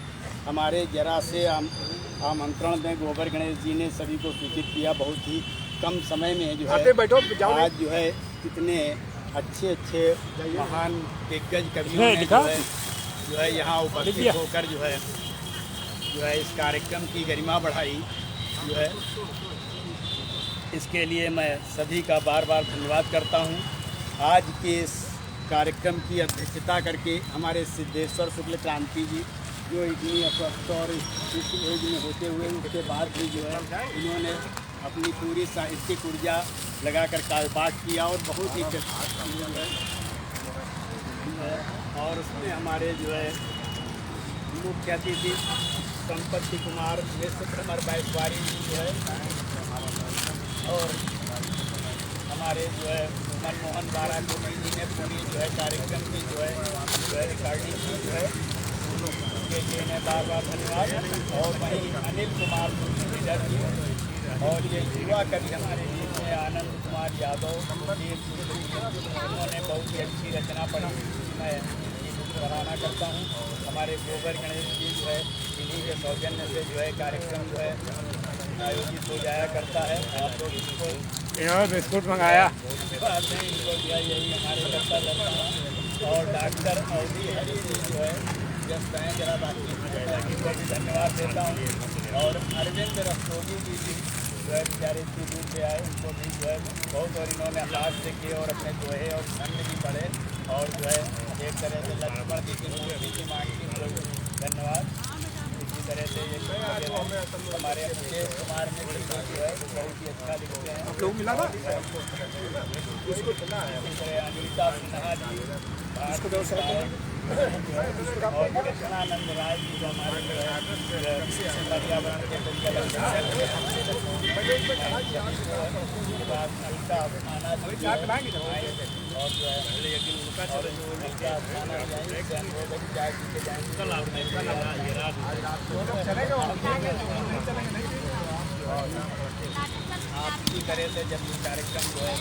Speaker 3: हमारे जरा से आमंत्रण में गोबर गणेश जी ने सभी को सूचित किया, बहुत ही कम समय में जो है
Speaker 1: बैठो,
Speaker 3: आज जो है इतने अच्छे महान दिग्गज कवियों ने जो है यहाँ उपस्थित होकर जो है इस कार्यक्रम की गरिमा बढ़ाई। जो है इसके लिए मैं सभी का बार बार धन्यवाद करता हूँ। आज के इस कार्यक्रम की अध्यक्षता करके हमारे सिद्धेश्वर शुक्ल क्रांति जी, जो इतनी अस्वस्थ और इस एज में होते हुए उसके बाद भी जो है इन्होंने अपनी पूरी साहित्यिक ऊर्जा लगाकर कालपाठ किया और बहुत ही और उसमें हमारे जो है मुख्य अतिथि संपत्ति कुमार मिश्र बैसवारी जी जो है, और हमारे जो है मनमोहन बारा गोमी जी ने पूरी जो है कार्यक्रम की जो है रिकॉर्डिंग की जो है उनके लिए मैं बार बार धन्यवाद। और वहीं अनिल कुमार जी और ये युवा कवि हमारे बीच में आनंद कुमार यादव, उन्होंने बहुत ही अच्छी रचना पढ़ी, मैं सराहना करता हूँ। हमारे गोबर गणेश जी जो है इन्हीं के सौजन्य से जो है कार्यक्रम जो है आयोजित हो जाया करता है। आप लोग इसको
Speaker 1: बिस्कुट मंगाया,
Speaker 3: बात नहीं, इनको जो है यही हमारे करता रहता है। और डॉक्टर अवधि हरी जी जो है जस्ट हैं जरा बाकी इनको भी धन्यवाद देता हूँ। और अरविंद रस्तोगी जी जो है बेचारे इतनी दूर से आए, उनको भी जो है बहुत, और इन्होंने हास्य किए और अपने दोहे और छंद भी पढ़े, और जो है एक तरह से लक्ष्मण जी की मूर्ति की मांग की, धन्यवाद। इसी तरह से ये हमारे मुकेश कुमार मिश्र जी जो है बहुत ही अच्छा लिखते हैं,
Speaker 1: लोग मिला था
Speaker 3: अनिता सिन्हा जी और कृष्णानंद राय जी जो हमारे पर्यावरण के और जो आपकी तरह से जब ये कार्यक्रम जो है